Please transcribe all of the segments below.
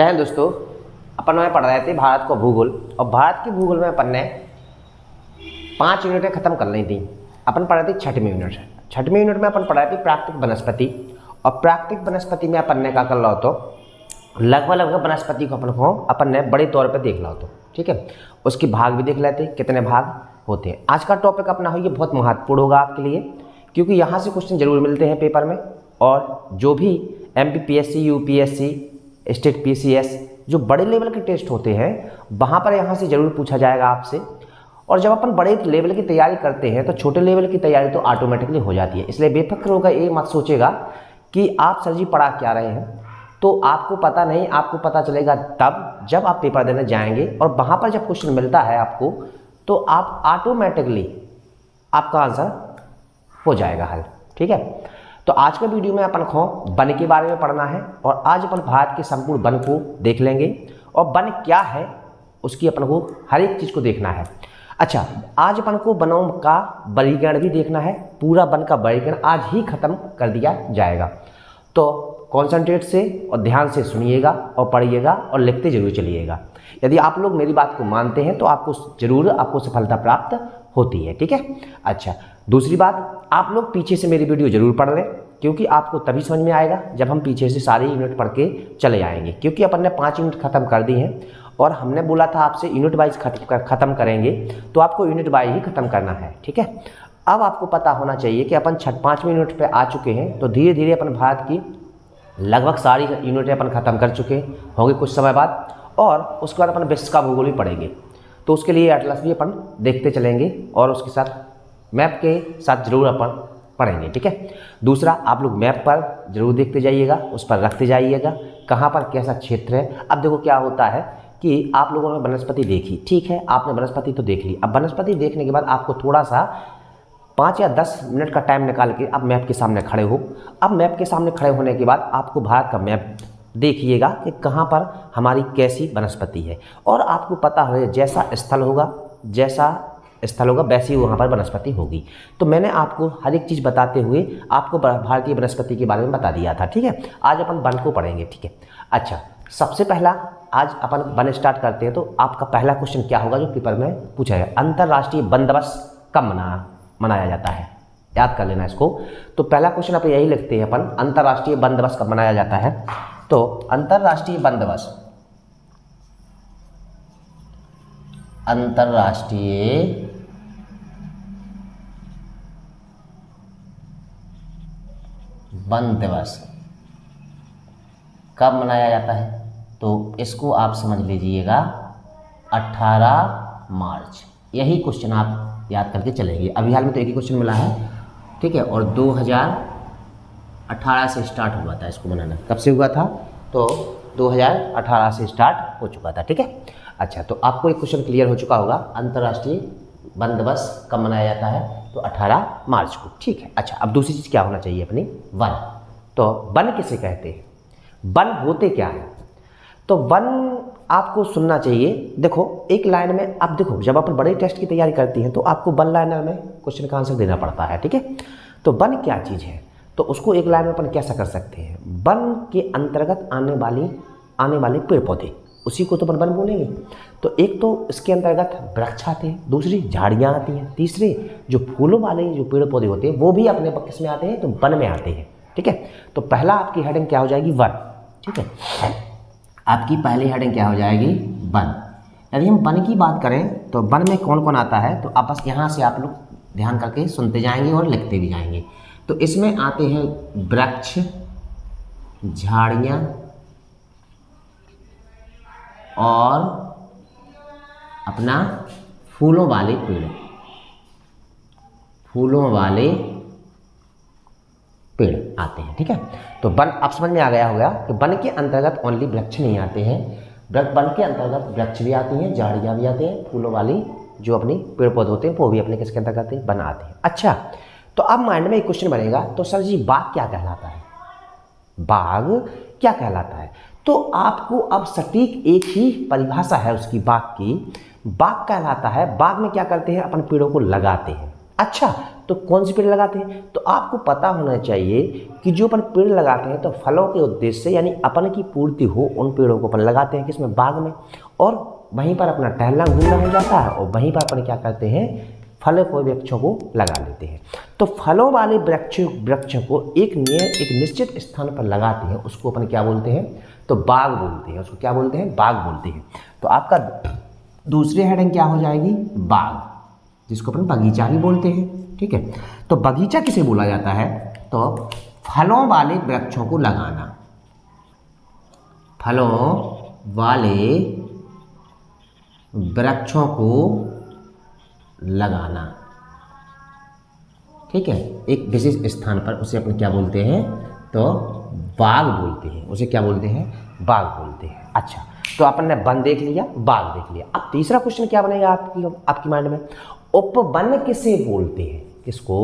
जय हिंद दोस्तों। अपन में पढ़ रहे थे भारत को भूगोल, और भारत के भूगोल में अपन ने 5 यूनिटें खत्म कर ली थी। अपन पढ़ रहे थे छठवीं यूनिट। छठवीं यूनिट में अपन पढ़ रहे थे प्राकृतिक वनस्पति, और प्राकृतिक वनस्पति में अपन ने क्या कर रहा हो, लगभग वनस्पति को अपन ने बड़े तौर पर देख रहा हो। ठीक है, उसके भाग भी देख लेते कितने भाग होते हैं। आज का टॉपिक अपना हो ये बहुत महत्वपूर्ण होगा आपके लिए, क्योंकि यहाँ से क्वेश्चन जरूर मिलते हैं पेपर में, और जो भी MPPSC, UPSC, स्टेट PCS जो बड़े लेवल के टेस्ट होते हैं वहाँ पर यहाँ से ज़रूर पूछा जाएगा आपसे। और जब अपन बड़े लेवल की तैयारी करते हैं तो छोटे लेवल की तैयारी तो ऑटोमेटिकली हो जाती है। इसलिए बेफिक्र होकर ये मत सोचेगा कि आप सर जी पढ़ा क्या रहे हैं, तो आपको पता नहीं, आपको पता चलेगा तब जब आप पेपर देने जाएंगे, और वहाँ पर जब क्वेश्चन मिलता है आपको तो आप ऑटोमेटिकली आपका आंसर हो जाएगा हल। ठीक है, तो आज के वीडियो में अपन को वन के बारे में पढ़ना है, और आज अपन भारत के संपूर्ण वन को देख लेंगे, और वन क्या है उसकी अपन को हर एक चीज़ को देखना है। अच्छा, आज अपन को वनों का वर्गीकरण भी देखना है। पूरा वन का वर्गीकरण आज ही खत्म कर दिया जाएगा, तो कॉन्सेंट्रेट से और ध्यान से सुनिएगा और पढ़िएगा और लिखते जरूर चलिएगा। यदि आप लोग मेरी बात को मानते हैं तो आपको जरूर सफलता प्राप्त होती है। ठीक है, अच्छा, दूसरी बात, आप लोग पीछे से मेरी वीडियो जरूर पढ़ लें, क्योंकि आपको तभी समझ में आएगा जब हम पीछे से सारे यूनिट पढ़ के चले आएंगे। क्योंकि अपन ने 5 यूनिट खत्म कर दी हैं, और हमने बोला था आपसे यूनिट वाइज खत्म करेंगे, तो आपको यूनिट वाइज ही खत्म करना है। ठीक है, अब आपको पता होना चाहिए कि अपन 5वें यूनिट पे आ चुके हैं, तो धीरे धीरे अपन भारत की लगभग सारी यूनिटें अपन खत्म कर चुके होंगे कुछ समय बाद, और उसके बाद अपन विश्व का भूगोल भी पढ़ेंगे। तो उसके लिए एटलस भी अपन देखते चलेंगे, और उसके साथ मैप के साथ जरूर अपन पढ़ेंगे। ठीक है, दूसरा, आप लोग मैप पर जरूर देखते जाइएगा, उस पर रखते जाइएगा कहाँ पर कैसा क्षेत्र है। अब देखो क्या होता है कि आप लोगों ने वनस्पति देखी, ठीक है, आपने वनस्पति तो देख ली। अब वनस्पति देखने के बाद आपको थोड़ा सा 5 या 10 मिनट का टाइम निकाल के आप मैप के सामने खड़े हो। अब मैप के सामने खड़े होने के बाद आपको भारत का मैप देखिएगा कि कहाँ पर हमारी कैसी वनस्पति है, और आपको पता हो जैसा स्थल होगा वैसी वहाँ पर वनस्पति होगी। तो मैंने आपको हर एक चीज़ बताते हुए आपको भारतीय वनस्पति के बारे में बता दिया था। ठीक है, आज अपन वन को पढ़ेंगे। ठीक है, अच्छा, सबसे पहला आज अपन वन स्टार्ट करते हैं। तो आपका पहला क्वेश्चन क्या होगा जो पेपर में पूछा है, अंतर्राष्ट्रीय वन दिवस कब मनाया जाता है? याद कर लेना इसको। तो पहला क्वेश्चन आप यही लिखते हैं अपन, अंतर्राष्ट्रीय वन दिवस कब मनाया जाता है? तो अंतर्राष्ट्रीय वन दिवस, अंतर्राष्ट्रीय वन दिवस कब मनाया जाता है? तो इसको आप समझ लीजिएगा 18 मार्च। यही क्वेश्चन आप याद करके चलेंगे। अभी हाल में तो एक ही क्वेश्चन मिला है, ठीक है, और 2018 से स्टार्ट हुआ था इसको मनाना। कब से हुआ था? तो 2018 से स्टार्ट हो चुका था। ठीक है, अच्छा, तो आपको एक क्वेश्चन क्लियर हो चुका होगा, अंतर्राष्ट्रीय वन दिवस कब मनाया जाता है? तो 18 मार्च को। ठीक है, अच्छा, अब दूसरी चीज़ क्या होना चाहिए अपनी, वन। तो वन किसे कहते हैं, वन होते क्या है? तो वन आपको सुनना चाहिए। देखो एक लाइन में, अब देखो जब अपन बड़े टेस्ट की तैयारी करती हैं तो आपको वन लाइनर में क्वेश्चन का आंसर देना पड़ता है। ठीक है, तो वन क्या चीज़ है, तो उसको एक लाइन में अपन कैसा कर सकते हैं, वन के अंतर्गत आने वाले पेड़ पौधे, उसी को तो अपन वन बोलेंगे। तो एक तो इसके अंतर्गत वृक्ष आते हैं, दूसरी झाड़ियाँ आती हैं, तीसरे जो फूलों वाले जो पेड़ पौधे होते हैं वो भी अपने किस में आते हैं, तो वन में आते हैं। ठीक है, तो पहला आपकी हेडिंग क्या हो जाएगी, वन। ठीक है, आपकी पहली हेडिंग क्या हो जाएगी, वन। यदि हम वन की बात करें तो वन में कौन कौन आता है, तो आप बस यहाँ से आप लोग ध्यान करके सुनते जाएंगे और लिखते भी जाएंगे। तो इसमें आते हैं वृक्ष, झाड़ियाँ और अपना फूलों वाले पेड़ आते हैं। ठीक है, तो वन अब समझ में आ गया होगा कि वन के अंतर्गत ओनली वृक्ष नहीं आते हैं, वन के अंतर्गत वृक्ष भी आती हैं, झाड़ियाँ भी आते हैं, फूलों वाली जो अपनी पेड़ पौधे होते हैं वो भी अपने किसके अंतर्गत आते हैं, वन आते हैं। अच्छा, तो अब माइंड में एक क्वेश्चन बनेगा, तो सर जी बाघ क्या कहलाता है, बाघ क्या कहलाता है? तो आपको अब सटीक एक ही परिभाषा है उसकी, बाघ की। बाघ कहलाता है, बाघ में क्या करते हैं, अपन पेड़ों को लगाते हैं। अच्छा, तो कौन सी पेड़ लगाते हैं? तो आपको पता होना चाहिए कि जो अपन पेड़ लगाते हैं तो फलों के उद्देश्य से यानी अपन की पूर्ति हो उन पेड़ों को अपन लगाते हैं किसमें? बाग में। और वहीं पर अपना टहलना घूमना हो जाता है और वहीं पर अपन क्या करते हैं? फलों को वृक्षों को लगा लेते हैं। तो फलों वाले वृक्षों को एक निश्चित स्थान पर लगाते हैं, उसको अपन क्या बोलते हैं? तो बाग बोलते हैं। उसको क्या बोलते हैं? बाग बोलते हैं। तो आपका दूसरी हेडिंग क्या हो जाएगी? बाग, जिसको अपन बगीचा भी बोलते हैं। ठीक है, तो बगीचा किसे बोला जाता है? तो फलों वाले वृक्षों को लगाना, फलों वाले वृक्षों को लगाना। ठीक है, एक विशेष स्थान पर, उसे अपन क्या बोलते हैं? तो बाग बोलते हैं। उसे क्या बोलते हैं? बाग बोलते हैं। अच्छा, तो अपन ने वन देख लिया, बाग देख लिया। अब तीसरा क्वेश्चन क्या बनेगा आपकी माइंड में? उपवन किसे बोलते हैं? किसको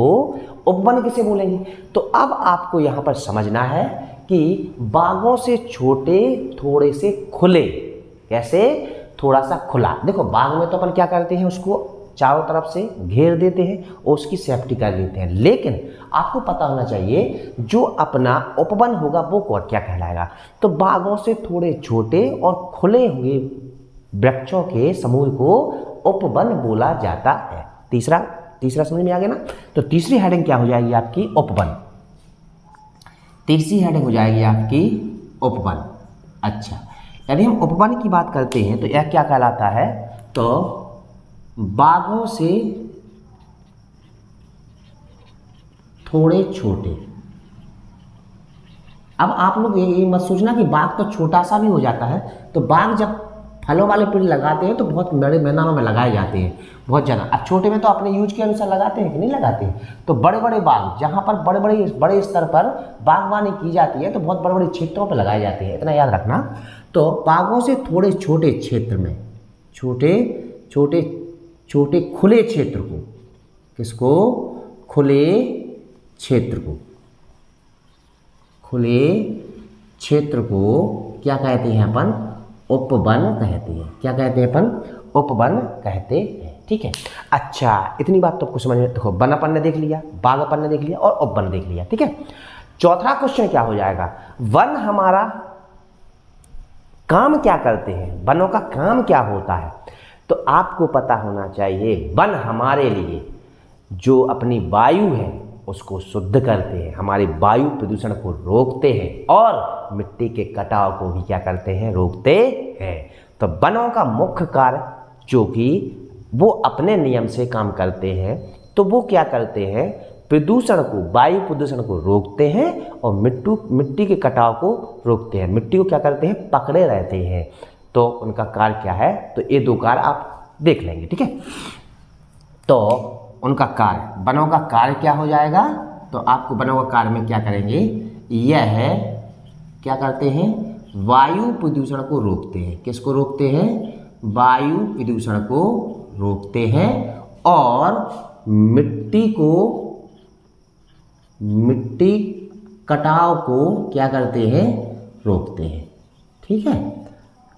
उपवन किसे बोलेंगे? तो अब आपको यहां पर समझना है कि बागों से छोटे, थोड़े से खुले। कैसे? थोड़ा सा खुला। देखो, बाग में तो अपन क्या करते हैं? उसको चारों तरफ से घेर देते हैं और उसकी सेफ्टी कर लेते हैं। लेकिन आपको पता होना चाहिए जो अपना उपवन होगा वो क्या कहलाएगा? तो बागों से थोड़े छोटे और खुले हुए वृक्षों के समूह को उपवन बोला जाता है। तीसरा समझ में आ गया ना? तो तीसरी हेडिंग क्या हो जाएगी आपकी? उपवन। तीसरी हेडिंग हो जाएगी आपकी उपवन। अच्छा, यदि हम उपवन की बात करते हैं तो यह क्या कहलाता है? तो बागों से थोड़े छोटे। अब आप लोग ये मत सोचना कि बाग तो छोटा सा भी हो जाता है। तो बाग जब फलों वाले पेड़ लगाते हैं तो बहुत बड़े मैदानों में लगाए जाते हैं, बहुत ज़्यादा। अब छोटे में तो अपने यूज के अनुसार लगाते हैं कि नहीं लगाते हैं? तो बड़े बड़े बाग जहाँ पर बड़े स्तर पर बागवानी की जाती है तो बहुत बड़े बड़े क्षेत्रों पर लगाए जाते हैं, इतना याद रखना। तो बागों से थोड़े छोटे क्षेत्र में, छोटे खुले क्षेत्र को, किसको? खुले क्षेत्र को, खुले क्षेत्र को क्या कहते हैं अपन? उपवन कहते हैं। क्या कहते हैं अपन? उपवन कहते हैं। ठीक है, अच्छा, इतनी बात तो आपको समझ में। देखो, वन अपन ने देख लिया, बाग अपन ने देख लिया और उपवन देख लिया। ठीक है, चौथा क्वेश्चन क्या हो जाएगा? वन हमारा काम क्या करते हैं? वनों का काम क्या होता है? तो आपको पता होना चाहिए वन हमारे लिए जो अपनी वायु है उसको शुद्ध करते हैं, हमारे वायु प्रदूषण को रोकते हैं और मिट्टी के कटाव को भी क्या करते हैं? रोकते हैं। तो वनों का मुख्य कार्य जो कि वो अपने नियम से काम करते हैं, तो वो क्या करते हैं? प्रदूषण को, वायु प्रदूषण को रोकते हैं और मिट्टी के कटाव को रोकते हैं। मिट्टी को क्या करते हैं? पकड़े रहते हैं। तो उनका कार्य क्या है? तो ये दो कार्य आप देख लेंगे। ठीक है, तो उनका कार्य, वनों का कार्य क्या हो जाएगा? तो आपको वनों का कार्य में क्या करेंगे? यह है, क्या करते हैं? वायु प्रदूषण को रोकते हैं। किसको रोकते हैं? वायु प्रदूषण को रोकते हैं और मिट्टी कटाव को क्या करते हैं? रोकते हैं। ठीक है,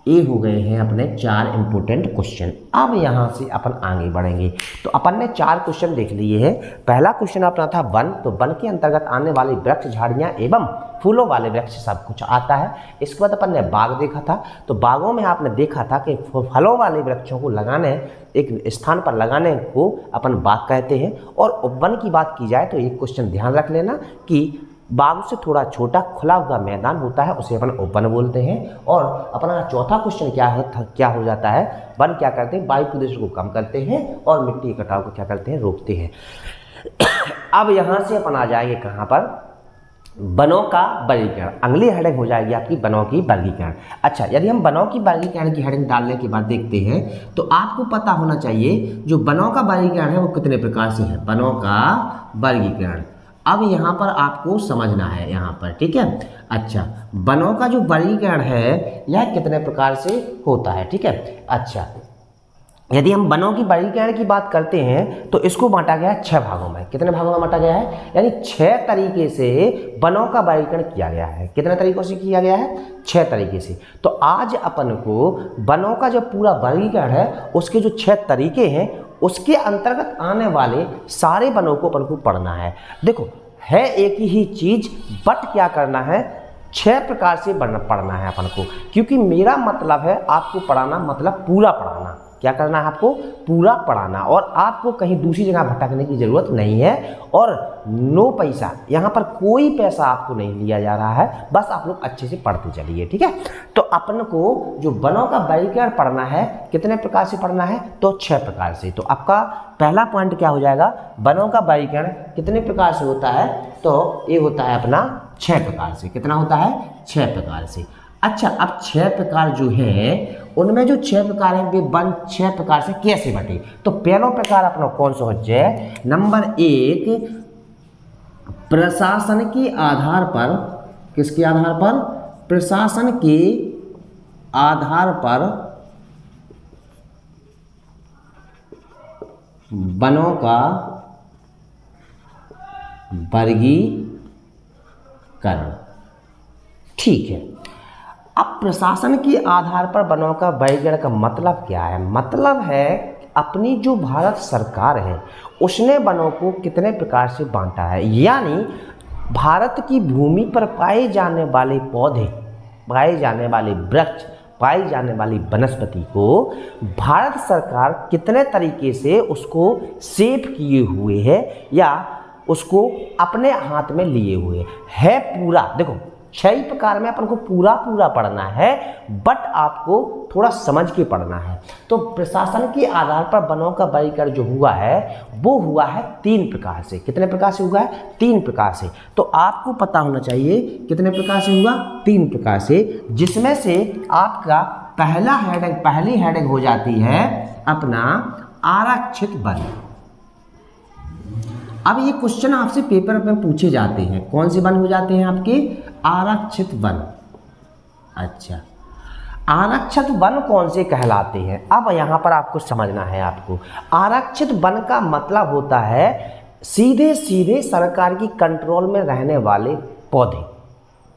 ये हो गए हैं अपने 4 इंपोर्टेंट क्वेश्चन। अब यहाँ से अपन आगे बढ़ेंगे। तो अपन ने 4 क्वेश्चन देख लिए हैं। पहला क्वेश्चन अपना था वन, तो वन के अंतर्गत आने वाले वृक्ष, झाड़ियाँ एवं फूलों वाले वृक्ष सब कुछ आता है। इसके बाद अपन ने बाग देखा था। तो बागों में आपने देखा था कि फलों वाले वृक्षों को लगाने, एक स्थान पर लगाने को अपन बाग कहते हैं। और उपवन की बात की जाए तो एक क्वेश्चन ध्यान रख लेना कि बाग से थोड़ा छोटा खुला हुआ मैदान होता है, उसे अपन उपवन बोलते हैं। और अपना चौथा क्वेश्चन क्या हो जाता है? वन क्या करते हैं? वायु प्रदूषण को कम करते हैं और मिट्टी के कटाव को क्या करते हैं? रोकते हैं। अब यहाँ से अपन आ जाएंगे कहाँ पर? वनों का वर्गीकरण। अगली हेडिंग हो जाएगी आपकी वनों की वर्गीकरण। अच्छा, यदि हम वनों की वर्गीकरण की हेडिंग डालने के बाद देखते हैं तो आपको पता होना चाहिए जो वनों का वर्गीकरण है वो कितने प्रकार से है। वनों का वर्गीकरण अब यहाँ पर आपको समझना है यहाँ पर। ठीक है, अच्छा, वनों का जो वर्गीकरण है यह कितने प्रकार से होता है। ठीक है, अच्छा, यदि हम वनों की वर्गीकरण की बात करते हैं तो इसको बांटा गया है 6 भागों में। कितने भागों में बांटा गया है? यानी 6 तरीके से वनों का वर्गीकरण किया गया है। कितने तरीकों से किया गया है? 6 तरीके से। तो आज अपन को वनों का जो पूरा वर्गीकरण है उसके जो 6 तरीके हैं उसके अंतर्गत आने वाले सारे वनों को अपन को पढ़ना है। देखो है एक ही चीज, बट क्या करना है, 6 प्रकार से पढ़ना है अपन को, क्योंकि मेरा मतलब है आपको पढ़ाना, मतलब पूरा पढ़ाना। क्या करना है आपको, पूरा पढ़ाना, और आपको कहीं दूसरी जगह भटकने की ज़रूरत नहीं है। और नो पैसा, यहाँ पर कोई पैसा आपको नहीं लिया जा रहा है, बस आप लोग अच्छे से पढ़ते चलिए, ठीक है। तो अपन को जो वनों का वर्गीकरण पढ़ना है, कितने प्रकार से पढ़ना है, तो 6 प्रकार से। तो आपका पहला पॉइंट क्या हो जाएगा, वनों का वर्गीकरण कितने प्रकार से होता है, तो ये होता है अपना 6 प्रकार से। कितना होता है, 6 प्रकार से। अच्छा, अब 6 प्रकार जो है, उनमें जो 6 प्रकार हैं वे वन 6 प्रकार से कैसे बटे। तो पहला प्रकार अपना कौन सा हो जाए, नंबर 1, प्रशासन के आधार पर, किसके आधार पर, प्रशासन के आधार पर वनों का वर्गीकरण। ठीक है, अब प्रशासन के आधार पर वनों का वर्गीकरण का मतलब क्या है, मतलब है अपनी जो भारत सरकार है उसने वनों को कितने प्रकार से बांटा है, यानी भारत की भूमि पर पाए जाने वाले पौधे, पाए जाने वाले वृक्ष, पाई जाने वाली वनस्पति को भारत सरकार कितने तरीके से उसको सेव किए हुए है या उसको अपने हाथ में लिए हुए है पूरा। देखो 6 प्रकार में अपन को पूरा पढ़ना है, बट आपको थोड़ा समझ के पढ़ना है। तो प्रशासन के आधार पर वनों का वर्गीकरण जो हुआ है वो हुआ है 3 प्रकार से। कितने प्रकार से हुआ है, 3 प्रकार से। तो आपको पता होना चाहिए कितने प्रकार से हुआ, 3 प्रकार से, जिसमें से आपका पहली हेडिंग हो जाती है अपना आरक्षित वन। अब ये क्वेश्चन आपसे पेपर में पूछे जाते हैं, कौन से वन हो जाते हैं आपके, आरक्षित वन। अच्छा, आरक्षित वन कौन से कहलाते हैं, अब यहाँ पर आपको समझना है। आपको आरक्षित वन का मतलब होता है सीधे सीधे सरकार की कंट्रोल में रहने वाले पौधे।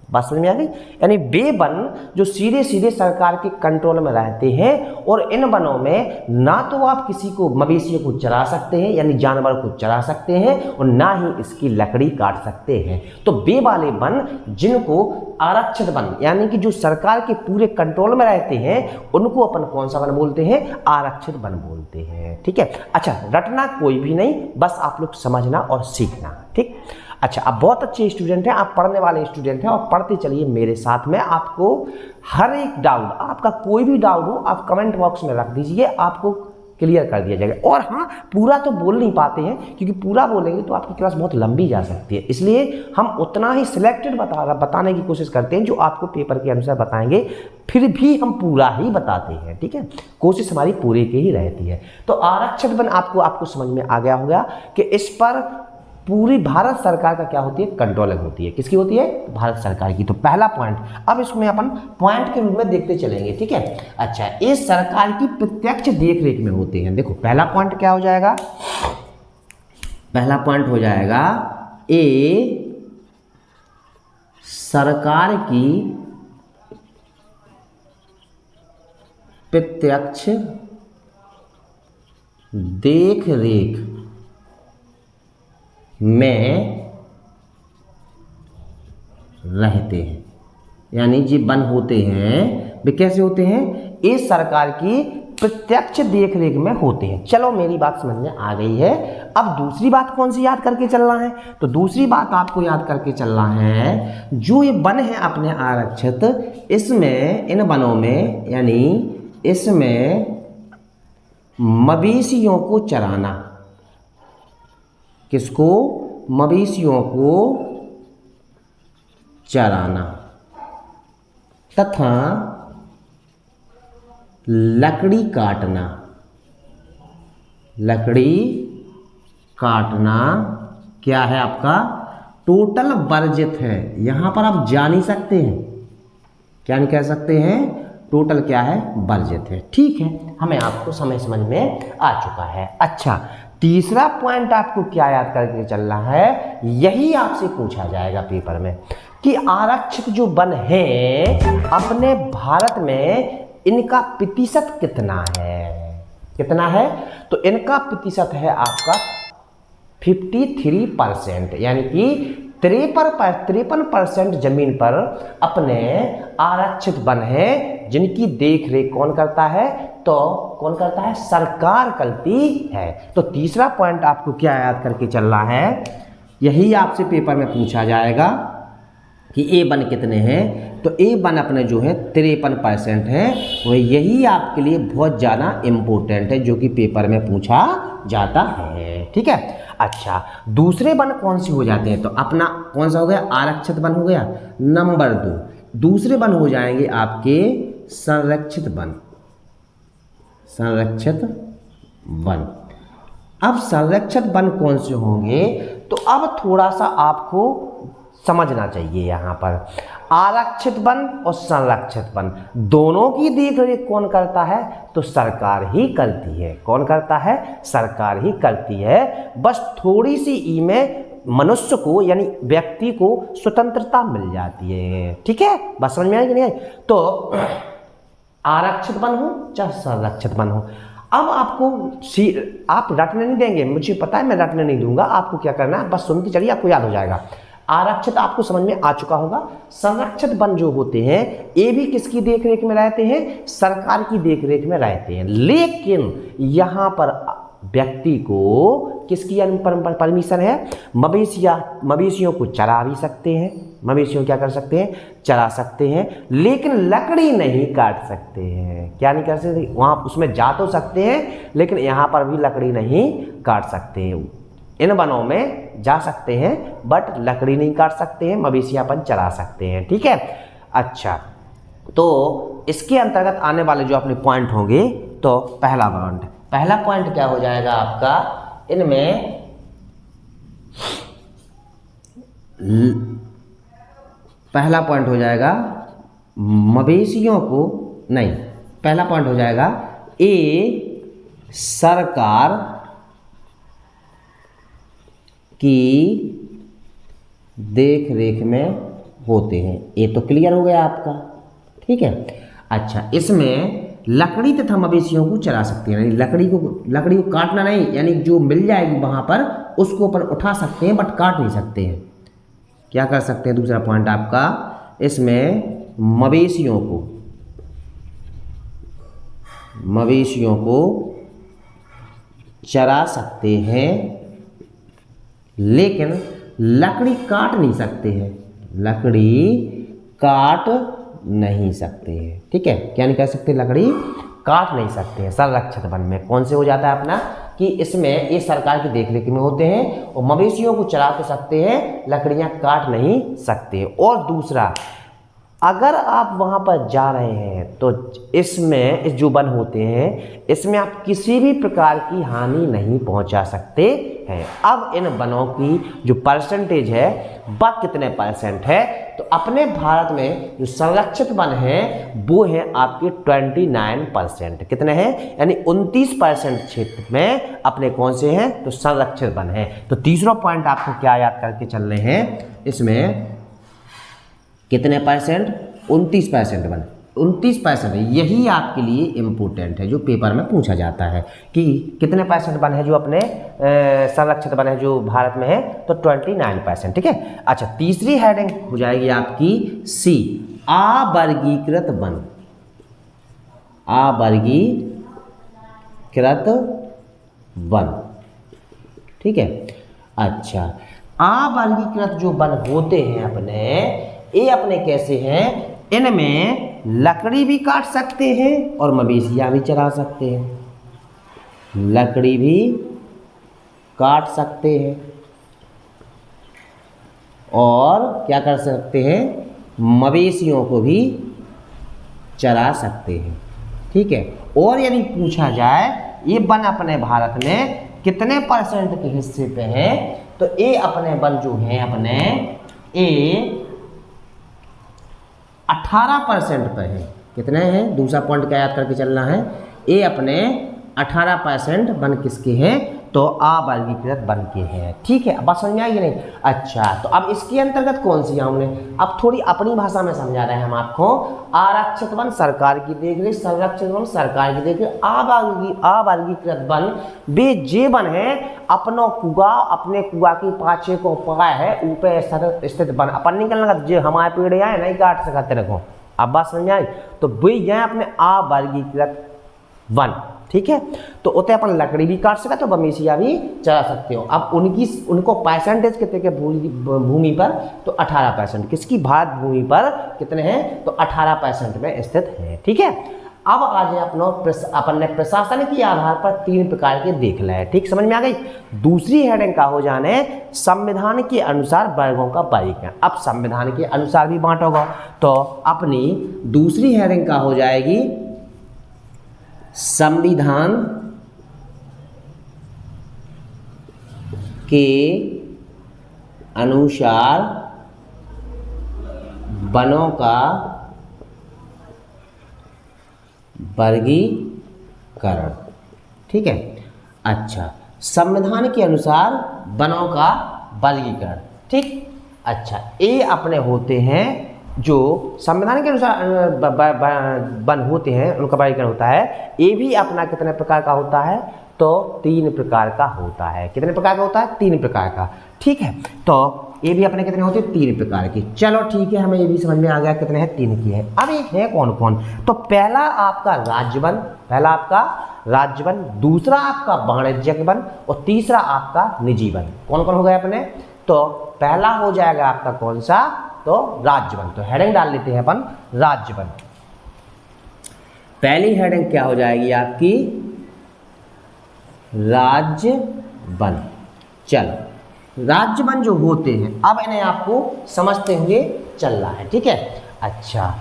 बात समझ में आ गई, यानी वे वन जो सीधे सीधे सरकार के कंट्रोल में रहते हैं, और इन वनों में ना तो आप किसी को मवेशियों को चरा सकते हैं यानी जानवर को चरा सकते हैं, और ना ही इसकी लकड़ी काट सकते हैं। तो वे वाले वन जिनको आरक्षित वन यानी कि जो सरकार के पूरे कंट्रोल में रहते हैं, उनको अपन कौन सा वन बोलते हैं, आरक्षित वन बोलते हैं। ठीक है, अच्छा रटना कोई भी नहीं, बस आप लोग समझना और सीखना। ठीक, अच्छा, आप बहुत अच्छे स्टूडेंट हैं, आप पढ़ने वाले स्टूडेंट हैं, और पढ़ते चलिए मेरे साथ में। आपको हर एक डाउट, आपका कोई भी डाउट हो आप कमेंट बॉक्स में रख दीजिए, आपको क्लियर कर दिया जाएगा। और हाँ, पूरा तो बोल नहीं पाते हैं, क्योंकि पूरा बोलेंगे तो आपकी क्लास बहुत लंबी जा सकती है, इसलिए हम उतना ही सिलेक्टेड बताने की कोशिश करते हैं जो आपको पेपर के अनुसार बताएंगे, फिर भी हम पूरा ही बताते हैं। ठीक है, कोशिश हमारी पूरे की ही रहती है। तो आरक्षित वन आपको समझ में आ गया होगा कि इस पर पूरी भारत सरकार का क्या होती है, कंट्रोलिंग होती है। किसकी होती है, भारत सरकार की। तो पहला पॉइंट, अब इसमें अपन पॉइंट के रूप में देखते चलेंगे। ठीक है, अच्छा, ये सरकार की प्रत्यक्ष देखरेख में होते हैं। देखो पहला पॉइंट क्या हो जाएगा, पहला पॉइंट हो जाएगा ए सरकार की प्रत्यक्ष देखरेख में रहते हैं, यानी जो वन होते हैं वे कैसे होते हैं, ये सरकार की प्रत्यक्ष देखरेख में होते हैं। चलो मेरी बात समझ में आ गई है। अब दूसरी बात कौन सी याद करके चलना है, तो दूसरी बात आपको याद करके चलना है, जो ये वन है अपने आरक्षित, इसमें इन वनों में यानी इसमें मवेशियों को चराना, किसको, मवेशियों को चराना तथा लकड़ी काटना, लकड़ी काटना क्या है आपका, टोटल वर्जित है। यहां पर आप जान ही सकते हैं, क्या नहीं कह सकते हैं, टोटल क्या है, वर्जित है। ठीक है, हमें आपको समझ में आ चुका है। अच्छा, तीसरा पॉइंट आपको क्या याद करके चलना है, यही आपसे पूछा जाएगा पेपर में कि आरक्षित जो वन है अपने भारत में इनका प्रतिशत कितना है। कितना है? तो इनका प्रतिशत है आपका 53%, यानी कि 53% जमीन पर अपने आरक्षित वन है जिनकी देख रेख कौन करता है? तो कौन करता है? सरकार करती है। तो तीसरा पॉइंट आपको क्या याद करके चलना है, यही आपसे पेपर में पूछा जाएगा कि ए वन कितने हैं। तो ए वन अपने जो है 53% है, वह यही आपके लिए बहुत ज़्यादा इम्पोर्टेंट है जो कि पेपर में पूछा जाता है। ठीक है। अच्छा, दूसरे वन कौन से हो जाते हैं? तो अपना कौन सा हो गया? आरक्षित वन हो गया। नंबर 2 दूसरे वन हो जाएंगे आपके संरक्षित वन। संरक्षित वन, अब संरक्षित वन कौन से होंगे? तो अब थोड़ा सा आपको समझना चाहिए यहाँ पर, आरक्षित वन और संरक्षित वन दोनों की देख रेख कौन करता है? तो सरकार ही करती है। कौन करता है? सरकार ही करती है। बस थोड़ी सी इनमें मनुष्य को यानी व्यक्ति को स्वतंत्रता मिल जाती है। ठीक है, बस समझ में आई कि नहीं आई? तो आरक्षित वन हो चाहे संरक्षित वन हो, अब आपको आप रटने नहीं देंगे, मुझे पता है मैं रटने नहीं दूंगा। आपको क्या करना है, बस सुनते चलिए, आपको याद हो जाएगा। आरक्षित आपको समझ में आ चुका होगा। संरक्षित वन जो होते हैं ये भी किसकी देखरेख में रहते हैं? सरकार की देखरेख में रहते हैं। लेकिन यहाँ पर व्यक्ति को किसकी परमिशन है? मवेशियों को चरा भी सकते हैं। मवेशियों क्या कर सकते हैं? चरा सकते हैं, लेकिन लकड़ी नहीं काट सकते हैं। क्या नहीं कर सकते? वहाँ उसमें जा तो सकते हैं, लेकिन यहाँ पर भी लकड़ी नहीं काट सकते हैं। इन वनों में जा सकते हैं बट लकड़ी नहीं काट सकते हैं, मवेशियापन चरा सकते हैं। ठीक है। अच्छा, तो इसके अंतर्गत आने वाले जो अपने पॉइंट होंगे, तो पहला पॉइंट क्या हो जाएगा आपका? इनमें पहला पॉइंट हो जाएगा मवेशियों को नहीं, पहला पॉइंट हो जाएगा ए सरकार की देख रेख में होते हैं। ये तो क्लियर हो गया आपका। ठीक है। अच्छा, इसमें लकड़ी तथा मवेशियों को चरा सकते हैं, यानी लकड़ी को काटना नहीं, यानी जो मिल जाएगी वहां पर उसको ऊपर उठा सकते हैं बट काट नहीं सकते हैं। क्या कर सकते हैं? दूसरा पॉइंट आपका, इसमें मवेशियों को चरा सकते हैं, लेकिन लकड़ी काट नहीं सकते हैं। लकड़ी काट नहीं सकते हैं। ठीक है, क्या नहीं कर सकते? लकड़ी काट नहीं सकते हैं। संरक्षित वन में कौन से हो जाता है अपना कि इसमें ये सरकार की देखरेख में होते हैं और मवेशियों को चरा तो सकते हैं, लकड़ियां काट नहीं सकते। और दूसरा, अगर आप वहाँ पर जा रहे हैं तो इसमें जो वन होते हैं इसमें आप किसी भी प्रकार की हानि नहीं पहुँचा सकते हैं। अब इन वनों की जो परसेंटेज है वह कितने परसेंट है? तो अपने भारत में जो संरक्षित वन है वो है आपके 29%। कितने हैं? यानी 29% क्षेत्र में अपने कौन से हैं? तो संरक्षित वन है। तो तीसरा पॉइंट आपको क्या याद करके चल रहे हैं? इसमें कितने परसेंट? 29% वन, 29%। यही आपके लिए इम्पोर्टेंट है जो पेपर में पूछा जाता है कि कितने परसेंट वन है जो अपने संरक्षित वन है जो भारत में है? तो 29%। ठीक है। अच्छा, तीसरी हेडिंग हो जाएगी आपकी सी, अवर्गीकृत वन। अवर्गीकृत वन। ठीक है। अच्छा, अवर्गीकृत जो वन होते हैं अपने, ये अपने कैसे हैं? इनमें लकड़ी भी काट सकते हैं और मवेशियां भी चरा सकते हैं। लकड़ी भी काट सकते हैं और क्या कर सकते हैं? मवेशियों को भी चरा सकते हैं। ठीक है। और यदि पूछा जाए ये वन अपने भारत में कितने परसेंट के हिस्से पे है, तो ये अपने वन जो है अपने ये 18% पे है। कितने हैं? दूसरा पॉइंट क्या याद करके चलना है? ये अपने 18% वन किसके हैं? तो अवर्गीकृत वन के हैं। ठीक है, अब बात समझ में आई कि नहीं? अच्छा, तो अब इसके अंतर्गत कौन सी हमने अब थोड़ी अपनी भाषा में समझा रहे हैं हम आपको। आरक्षित वन सरकार की देखरेख, संरक्षित वन सरकार की देखरेख, अवर्गीकृत वन वे जे वन है अपनो कुआ, अपने कुआ की पाछे को पाए है ऊपर स्थित वन। अपन नहीं करना जो हमारे पेड़ आए नहीं काट सकते रखो। अब बात समझ में आई? तो वे हैं अपने अवर्गीकृत वन। ठीक है, तो उतने अपन लकड़ी भी काट सकते हो, बमेसिया भी चला सकते हो। अब उनको परसेंटेज कितने के भूमि पर? तो 18%। किसकी? भारत भूमि पर कितने हैं? तो 18% में स्थित है। ठीक है, अब आज अपन ने प्रशासन के आधार पर 3 प्रकार के देख ले। ठीक, समझ में आ गई? दूसरी हेडिंग का हो जाने संविधान के अनुसार वर्गों का वर्गीकरण। अब संविधान के अनुसार भी बांटोगा, तो अपनी दूसरी हेडिंग का हो जाएगी संविधान के अनुसार वनों का वर्गीकरण। ठीक है, अच्छा, संविधान के अनुसार वनों का वर्गीकरण। ठीक, अच्छा, ये अपने होते हैं जो संविधान के अनुसार वन होते हैं, उनका वर्गीकरण होता है। ये भी अपना कितने प्रकार का होता है? तो 3 प्रकार का होता है। कितने प्रकार का होता है? 3 प्रकार का। ठीक है, तो ये भी अपने कितने होते हैं? 3 प्रकार की। चलो ठीक है, हमें ये भी समझ में आ गया कितने हैं? 3 की है। अब एक है कौन कौन? तो पहला आपका राज्य वन, दूसरा आपका वाणिज्यिक वन और तीसरा आपका निजी वन। कौन कौन हो गए अपने? तो पहला हो जाएगा आपका कौन सा? तो राज्य वन। तो हेडिंग डाल लेते हैं अपन राज्य वन। पहली हेडिंग क्या हो जाएगी आपकी? राज्य वन। चलो, राज्य वन जो होते हैं, अब इन्हें आपको समझते हुए चलना है। ठीक है, अच्छा,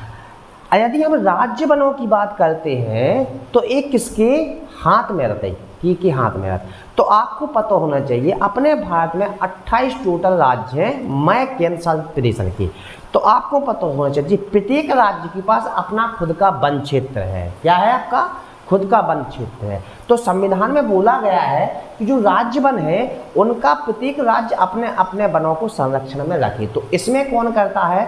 यदि हम राज्य वनों की बात करते हैं तो एक किसके हाथ में रहता है? के हाथ में रहता है। तो आपको पता होना चाहिए अपने भारत में 28 टोटल राज्य हैं, मैं केंद्र शासित प्रदेश के। तो आपको पता होना चाहिए प्रत्येक राज्य के पास अपना खुद का वन क्षेत्र है। क्या है? आपका खुद का वन क्षेत्र है। तो संविधान में बोला गया है कि जो राज्य वन है उनका प्रत्येक राज्य अपने अपने वनों को संरक्षण में रखे। तो इसमें कौन करता है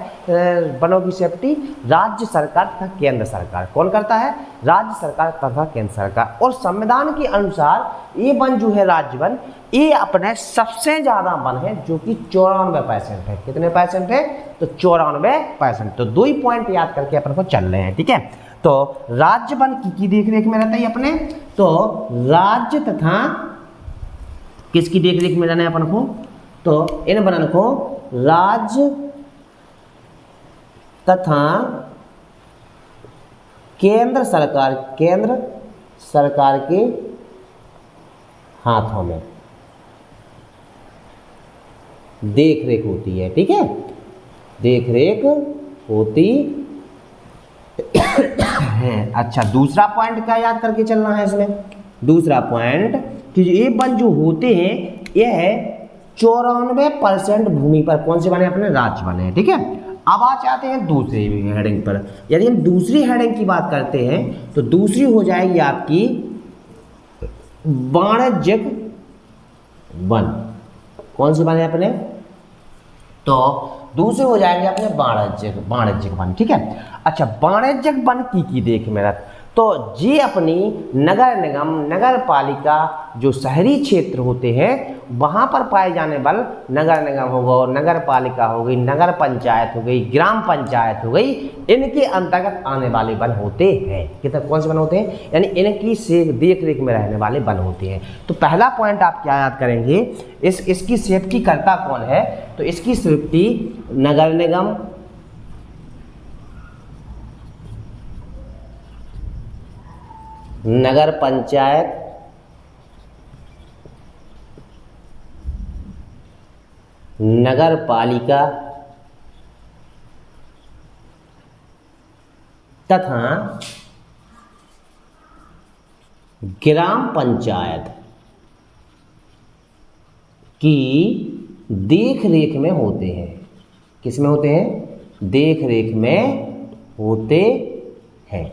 वनों की सेफ्टी? राज्य सरकार तथा केंद्र सरकार। कौन करता है? राज्य सरकार तथा केंद्र सरकार। और संविधान के अनुसार ये वन जो है राज्य वन, ये अपने सबसे ज्यादा वन है जो कि 94% है। कितने परसेंट है? तो 94%। तो 2 ही पॉइंट याद करके अपन को चल रहे हैं। ठीक है, तो राज्य वन की देखरेख में रहता है अपने, तो राज्य तथा किसकी देखरेख में रहना है अपन को? तो इन वनों को राज्य तथा केंद्र सरकार के हाथों में देखरेख होती है। ठीक है, देखरेख होती है। अच्छा, दूसरा पॉइंट क्या याद करके चलना है इसमें? दूसरा पॉइंट कि ये वन जो होते हैं ये है 94% भूमि पर कौन से बने? अपने राज्य बने हैं। ठीक है, अब आ जाते हैं दूसरी हेडिंग पर। यदि हम दूसरी हेडिंग की बात करते हैं तो दूसरी हो जाएगी आपकी वाणिज्यिक वन। कौन से बने अपने? तो दूसरे हो जाएंगे अपने वाणिज्यिक वन। ठीक है, अच्छा, वाणिज्यिक वन की देख में रख तो ये अपनी नगर निगम, नगर पालिका जो शहरी क्षेत्र होते हैं वहाँ पर पाए जाने वाले नगर निगम हो गए, नगर पालिका हो गई, नगर पंचायत हो गई, ग्राम पंचायत हो गई, इनके अंतर्गत आने वाले वन होते हैं। कितने कौन से वन होते हैं? यानी इनकी से देख रेख में रहने वाले वन होते हैं। तो पहला पॉइंट आप क्या याद करेंगे? इसकी सेफ्टी करता कौन है? तो इसकी सेफ्टी नगर निगम, नगर पंचायत, नगर पालिका तथा ग्राम पंचायत की देख रेख में होते हैं। किस में होते हैं? देख रेख में होते हैं।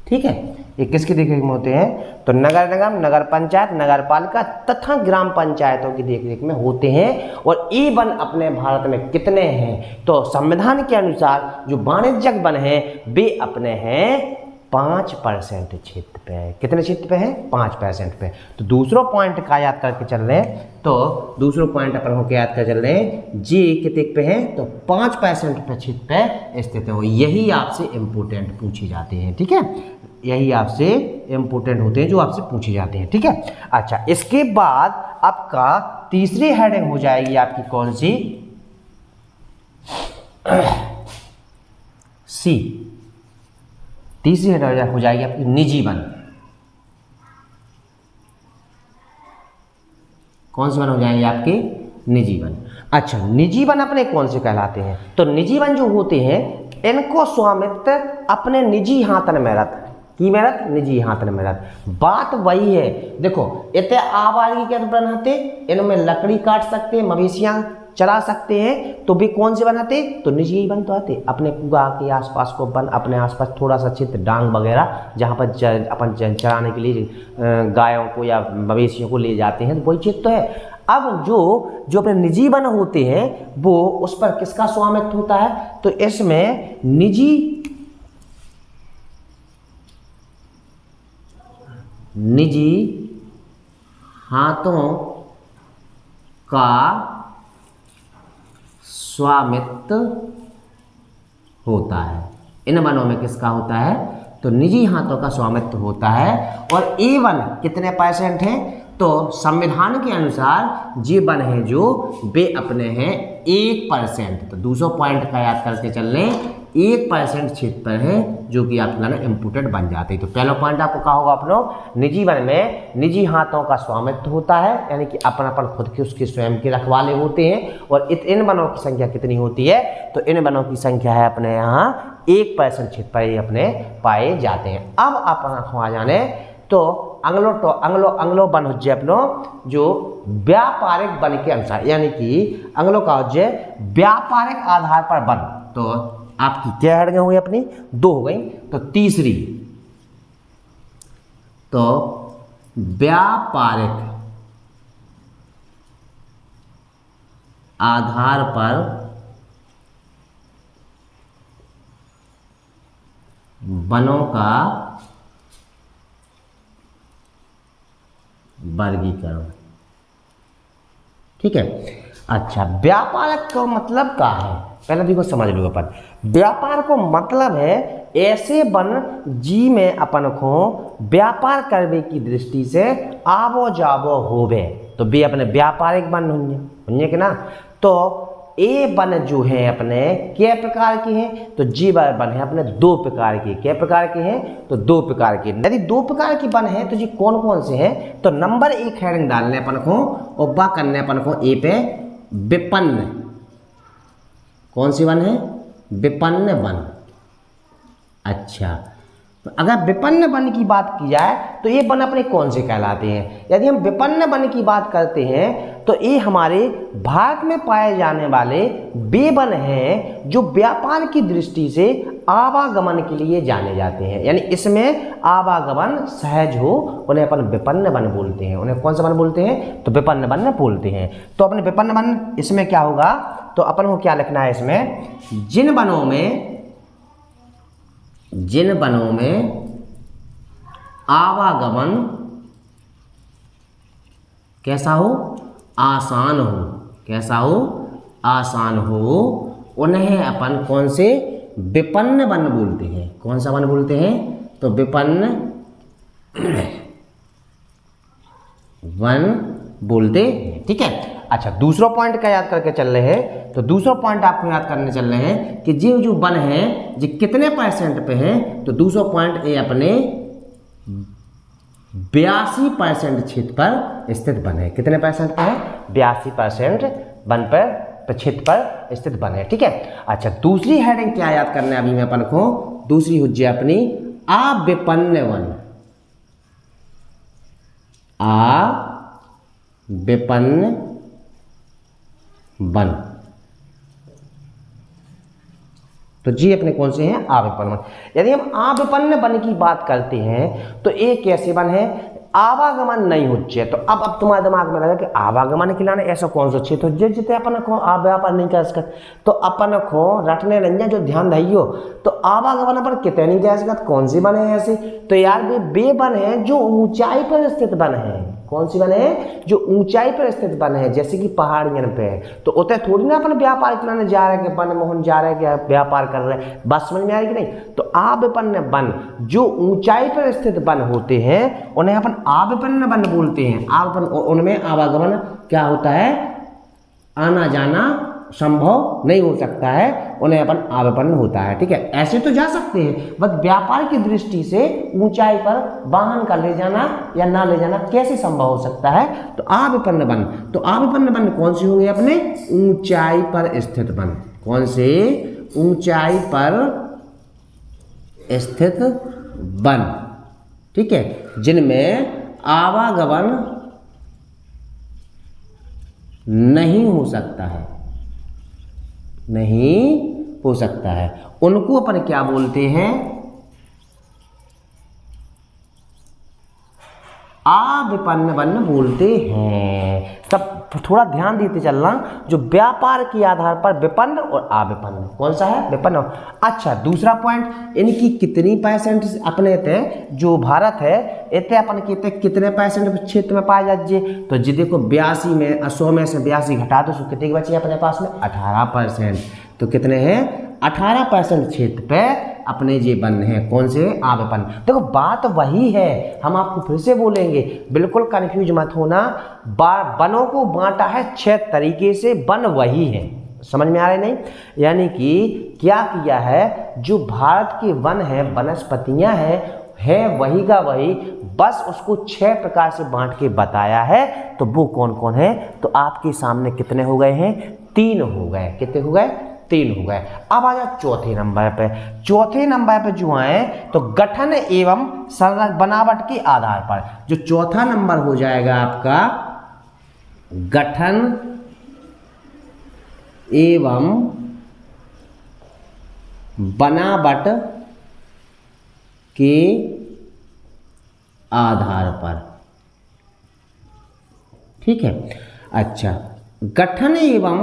ठीक है, ये किसकी देखरेख में होते हैं? तो नगर निगम, नगर पंचायत, नगर पालिका तथा ग्राम पंचायतों की देखरेख में होते हैं। और ये वन अपने भारत में कितने हैं? तो संविधान के अनुसार जो वाणिज्यिक वन हैं वे अपने हैं 5% क्षेत्र पे। कितने क्षेत्र पे हैं? 5% पे। तो दूसरा पॉइंट का याद करके चल रहे हैं, तो दूसरा पॉइंट अपन को क्या याद कर चल रहे हैं? जी कितने पे हैं? तो 5% पे क्षेत्र पे स्थित है। यही आपसे इम्पोर्टेंट पूछे जाते हैं, ठीक है, यही आपसे इम्पोर्टेंट होते हैं जो आपसे पूछे जाते हैं, ठीक है। अच्छा, इसके बाद आपका तीसरी हेडिंग हो जाएगी आपकी कौन सी? सी। तीसरी हेडिंग हो जाएगी आपकी निजी वन। कौन से वन हो जाएंगे आपके? निजी वन। अच्छा, निजी वन अपने कौन से कहलाते हैं? तो निजी वन जो होते हैं इनको स्वामित्व अपने निजी हाथन में रहता है। की मेहनत? निजी हाथन में रहता। बात वही है, देखो इतने आबादी के बनाते, इनमें लकड़ी काट सकते हैं, मवेशियां चला सकते हैं, तो भी कौन से बनाते? तो निजी वन तो आते। अपने कुआ के आसपास को वन, अपने आसपास थोड़ा सा क्षेत्र डांग वगैरह जहाँ पर अपन चराने के लिए गायों को या मवेशियों को ले जाते हैं, तो वही क्षेत्र तो है। अब जो अपने निजी वन होते हैं वो उस पर किसका स्वामित्व होता है? तो इसमें निजी हाथों का स्वामित्व होता है। इन वनों में किसका होता है? तो निजी हाथों का स्वामित्व होता है। और ये वन कितने % हैं? तो संविधान के अनुसार ये वन है जो वे अपने हैं 1%। तो 200 पॉइंट का याद करके चल रहे हैं, 1% क्षेत्र पर है जो कि आपके लिए इम्पोर्टेंट बन जाते हैं। तो पहला पॉइंट आपको कहा होगा अपनो, निजी वन में निजी हाथों का स्वामित्व होता है, यानी कि अपन खुद के उसके स्वयं के रखवाले होते हैं। और इन वनों की संख्या कितनी होती है? तो इन वनों की संख्या है अपने यहाँ 1% क्षेत्र पर ही अपने पाए जाते हैं। अब अपन आ जाने तो अंग्लो वन हो जाए अपनो जो व्यापारिक वन के अनुसार, यानी कि अंग्लो का हो जाए व्यापारिक आधार पर वन। तो आपकी क्या हेडिंग हुई अपनी? 2 हो गई। तो तीसरी, तो व्यापारिक आधार पर वनों का वर्गीकरण, ठीक है। अच्छा, व्यापार का मतलब क्या है? पहले देखो समझ लो अपन। व्यापार को मतलब है ऐसे वन जी में अपन को व्यापार करने की दृष्टि से आवो जावो होवे, तो वे अपने व्यापारिक वन होंगे कि ना। तो ये वन जो है अपने क्या प्रकार के हैं? तो जी वन है अपने 2 प्रकार के। क्या प्रकार के हैं? तो 2 प्रकार के। यदि 2 प्रकार के वन है तो जी कौन कौन से हैं? तो नंबर 1 हेडिंग डालने अपन को और बा करने अपन को ए पे विपन्न। कौन सी वन है? विपन्न वन। अच्छा, तो अगर विपन्न वन की बात की जाए तो ये वन अपने कौन से कहलाते हैं? यदि हम विपन्न वन की बात करते हैं तो ये हमारे भारत में पाए जाने वाले वे वन हैं जो व्यापार की दृष्टि से आवागमन के लिए जाने जाते हैं, यानी इसमें आवागमन सहज हो, उन्हें अपन विपन्न वन बोलते हैं। उन्हें कौन सा वन बोलते हैं? तो विपन्न वन बोलते हैं। तो अपने विपन्न वन इसमें क्या होगा? तो अपन को क्या लिखना है इसमें? जिन वनों में आवागमन कैसा हो? आसान हो। कैसा हो? आसान हो। उन्हें अपन कौन से? विपन्न वन बोलते हैं। कौन सा वन बोलते हैं? तो विपन्न वन बोलते हैं, ठीक है। अच्छा, दूसरा पॉइंट का याद करके चल रहे हैं। तो दूसरा पॉइंट आपको याद करने चल रहे हैं कि जो वन है जी कितने % पे हैं? तो दूसरा पॉइंट ये अपने 82% क्षेत्र पर स्थित वन है। कितने % पे है? 82% वन पर क्षेत्र पर स्थित वन है, ठीक है। अच्छा, दूसरी हेडिंग क्या याद करना है अभी मैं अपन को? दूसरी हो जाए अपनी अविपन्न वन। अविपन्न वन। तो जी अपने कौन से हैं, आविपन्न वन। यदि हम आविपन्न वन की बात करते हैं तो एक कैसे वन है, आवागमन नहीं होचे। तो अब तुम्हारे दिमाग में लगा कि आवागमन के लाने ऐसा कौन सा क्षेत्र तो जितने अपन को व्यापार नहीं कर सकते, तो अपन को रटने रंजन जो ध्यान दइयो, तो आवागमन पर कितने नहीं जा सकते, कौन सी वन है ऐसे, तो यार वे वन है जो ऊंचाई पर स्थित वन है। कौन सी वन है, जो ऊंचाई पर स्थित वन है, जैसे कि पहाड़ियों पे है। तो उतने थोड़ी ना अपन व्यापार कराने जा रहे हैं, वन मोहन जा रहे हैं व्यापार कर रहे हैं, बात समझ में आ रही कि नहीं। तो आविपन्न वन जो ऊंचाई पर स्थित वन होते हैं उन्हें अपन आविपन्न वन बोलते हैं। आविपन्न उनमें आवागमन क्या होता है, आना जाना संभव नहीं हो सकता है, उन्हें अपन आविपन्न होता है। ठीक है, ऐसे तो जा सकते हैं, बस व्यापार की दृष्टि से ऊंचाई पर वाहन का ले जाना या ना ले जाना कैसे संभव हो सकता है, तो आविपन्न वन। तो आविपन्न वन कौन से होंगे अपने, ऊंचाई पर स्थित वन। कौन से, ऊंचाई पर स्थित वन। ठीक है, जिनमें आवागमन नहीं हो सकता है, नहीं हो सकता है, उनको अपन क्या बोलते हैं, आविपन्न वन बोलते हैं। सब थोड़ा ध्यान देते चलना, जो व्यापार के आधार पर विपन्न और आविपन्न, कौन सा है, विपन्न। अच्छा दूसरा पॉइंट, इनकी कितनी परसेंट अपने थे, जो भारत है इतने अपन कहते कितने परसेंट क्षेत्र में पाए जाए, तो जी देखो 82 में 100 में से 82 घटा दो तो कितने बचे अपने पास में, 18%। तो कितने हैं, 18% क्षेत्र पे अपने ये वन है, कौन से, आविपन्न। देखो बात वही है, हम आपको फिर से बोलेंगे, बिल्कुल कंफ्यूज मत होना। वनों को बांटा है 6 तरीके से, वन वही है, समझ में आ रहा है नहीं। यानी कि क्या किया है, जो भारत के वन है, वनस्पतियां है वही का वही, बस उसको 6 प्रकार से बांट के बताया है। तो वो कौन कौन है, तो आपके सामने कितने हो गए हैं, 3 हो गए। कितने हो गए, 3 हो गए। अब आ जाओ चौथे नंबर पे। चौथे नंबर पे जो है तो गठन एवं बनावट के आधार पर, जो चौथा नंबर हो जाएगा आपका, गठन एवं बनावट के आधार पर। ठीक है, अच्छा गठन एवं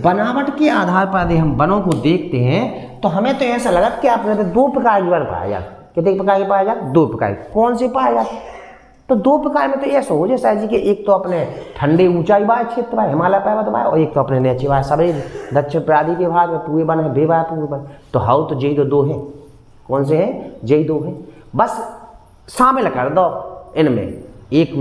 बनावट के आधार पर यदि हम वनों को देखते हैं तो हमें तो ऐसा लगा कि आपने तो 2 प्रकार के वन पाया जाते। कितने प्रकार के पाया जाते, 2 प्रकार। कौन से पाए जाते, तो 2 प्रकार में तो ऐसा हो जैसा जी कि एक तो अपने ठंडे ऊंचाई वाले क्षेत्र है, हिमालय पर्वत वाले, और एक तो अपने नीचे वाले सभी दक्षिण प्रादि के भाग में पूरे वन है, बेवा पूरे वन। तो हाउ तो यही तो 2 है। कौन से हैं, यही 2 है, बस शामिल कर दो इनमें, एक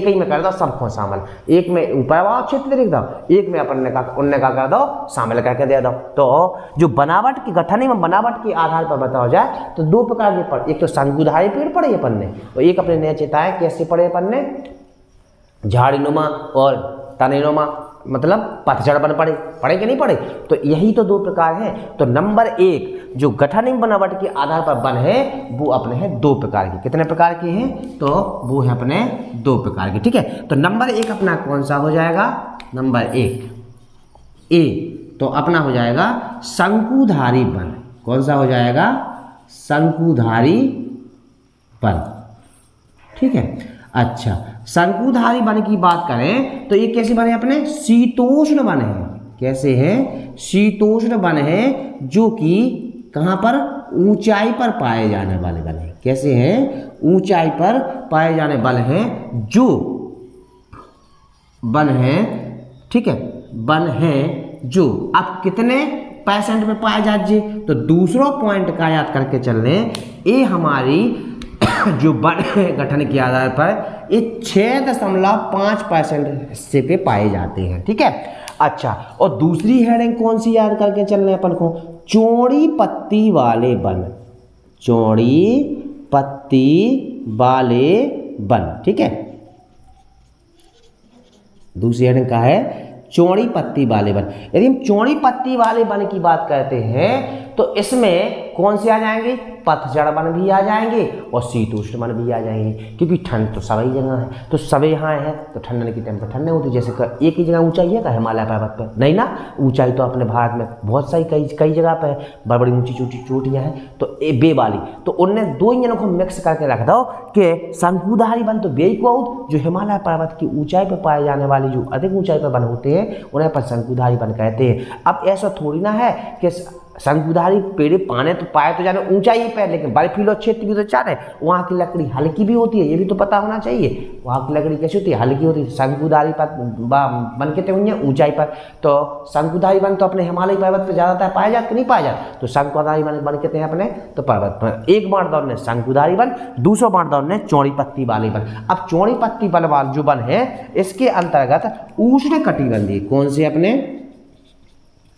ही में कर दो सबको शामिल। एक में ऊपर वाला क्षेत्र लिख दो, एक में अपन ने उनने का कर दो शामिल करके दे दो। तो जो बनावट की गठन में बनावट के आधार पर बताओ जाए तो 2 प्रकार के पढ़, एक तो शंकुधारी पेड़ पड़े अपन ने, और एक अपने नए चेताए कैसे पढ़े अपन ने, झाड़ीनुमा और तनेनुमा, मतलब पतझड़ बन पड़े कि नहीं पड़े। तो यही तो 2 प्रकार हैं। तो नंबर 1 जो गठन एवं बनावट के आधार पर वन है वो अपने हैं 2 प्रकार के। कितने प्रकार के हैं, तो वो है अपने 2 प्रकार के। ठीक है, तो नंबर 1 अपना कौन सा हो जाएगा, नंबर 1 ए, तो अपना हो जाएगा शंकुधारी वन। कौन सा हो जाएगा, शंकुधारी वन। ठीक है, अच्छा शंकुधारी वन की बात करें तो ये कैसे वन है, अपने शीतोष्ण वन है। कैसे है, शीतोष्ण वन है, जो कि कहाँ पर, ऊंचाई पर पाए जाने वाले वन है। कैसे हैं, ऊंचाई पर पाए जाने वाले हैं जो वन है। ठीक है, वन है जो अब कितने % में पाए जाए, तो दूसरा पॉइंट का याद करके चल रहे हैं, ये हमारी जो वन है गठन के आधार पर ये 6.5% हिस्से पे पाए जाते हैं। ठीक है, अच्छा और दूसरी हेडिंग कौन सी याद करके चल रहे हैं अपन को, चौड़ी पत्ती वाले वन। चौड़ी पत्ती वाले वन। ठीक है, दूसरी हेडिंग का है चौड़ी पत्ती वाले वन। यदि हम चौड़ी पत्ती वाले वन की बात करते हैं तो इसमें कौन से आ जाएंगे, पतझड़ वन भी आ जाएंगे और शीतोष्ण वन भी आ जाएंगे, क्योंकि ठंड तो सभी जगह है, तो सभी यहाँ है तो ठंडने की टाइम पर ठंड होती है। जैसे एक ही जगह ऊंचाई है का हिमालय पर्वत पर, नहीं ना, ऊंचाई तो अपने भारत में बहुत सारी कई जगह पे है, बड़ी बड़ी ऊंची चोटियाँ हैं, तो ए बे वाली, तो उनने दो इंजनों को मिक्स करके रख दो कि शंकुधारी वन तो बे को जो हिमालय पर्वत की ऊंचाई पर पाए जाने वाली जो अधिक ऊंचाई पर वन होते हैं उन्हें पर शंकुधारी वन कहते हैं। अब ऐसा थोड़ी ना है कि शंकुधारी पेड़ पाने तो पाए तो जाने ऊंचाई पे, लेकिन बर्फीला क्षेत्र भी तो चाहे वहाँ की लकड़ी हल्की भी होती है, ये भी तो पता होना चाहिए। वहाँ की लकड़ी कैसी होती है, हल्की होती है। शंकुधारी पर वन कहते हुए ऊंचाई पर, तो शंकुधारी वन तो अपने हिमालय पर्वत पर ज़्यादातर पाया जाता कि नहीं पाया जाता, तो शंकुधारी वन कहते हैं अपने तो पर्वत पर। एक बार दौर ने शंकुधारी वन, दूसरा बार दौर ने चौड़ी पत्ती वाले वन। अब चौड़ी पत्ती वाला जो वन है इसके अंतर्गत उष्ण कटिबंधीय, कौन से अपने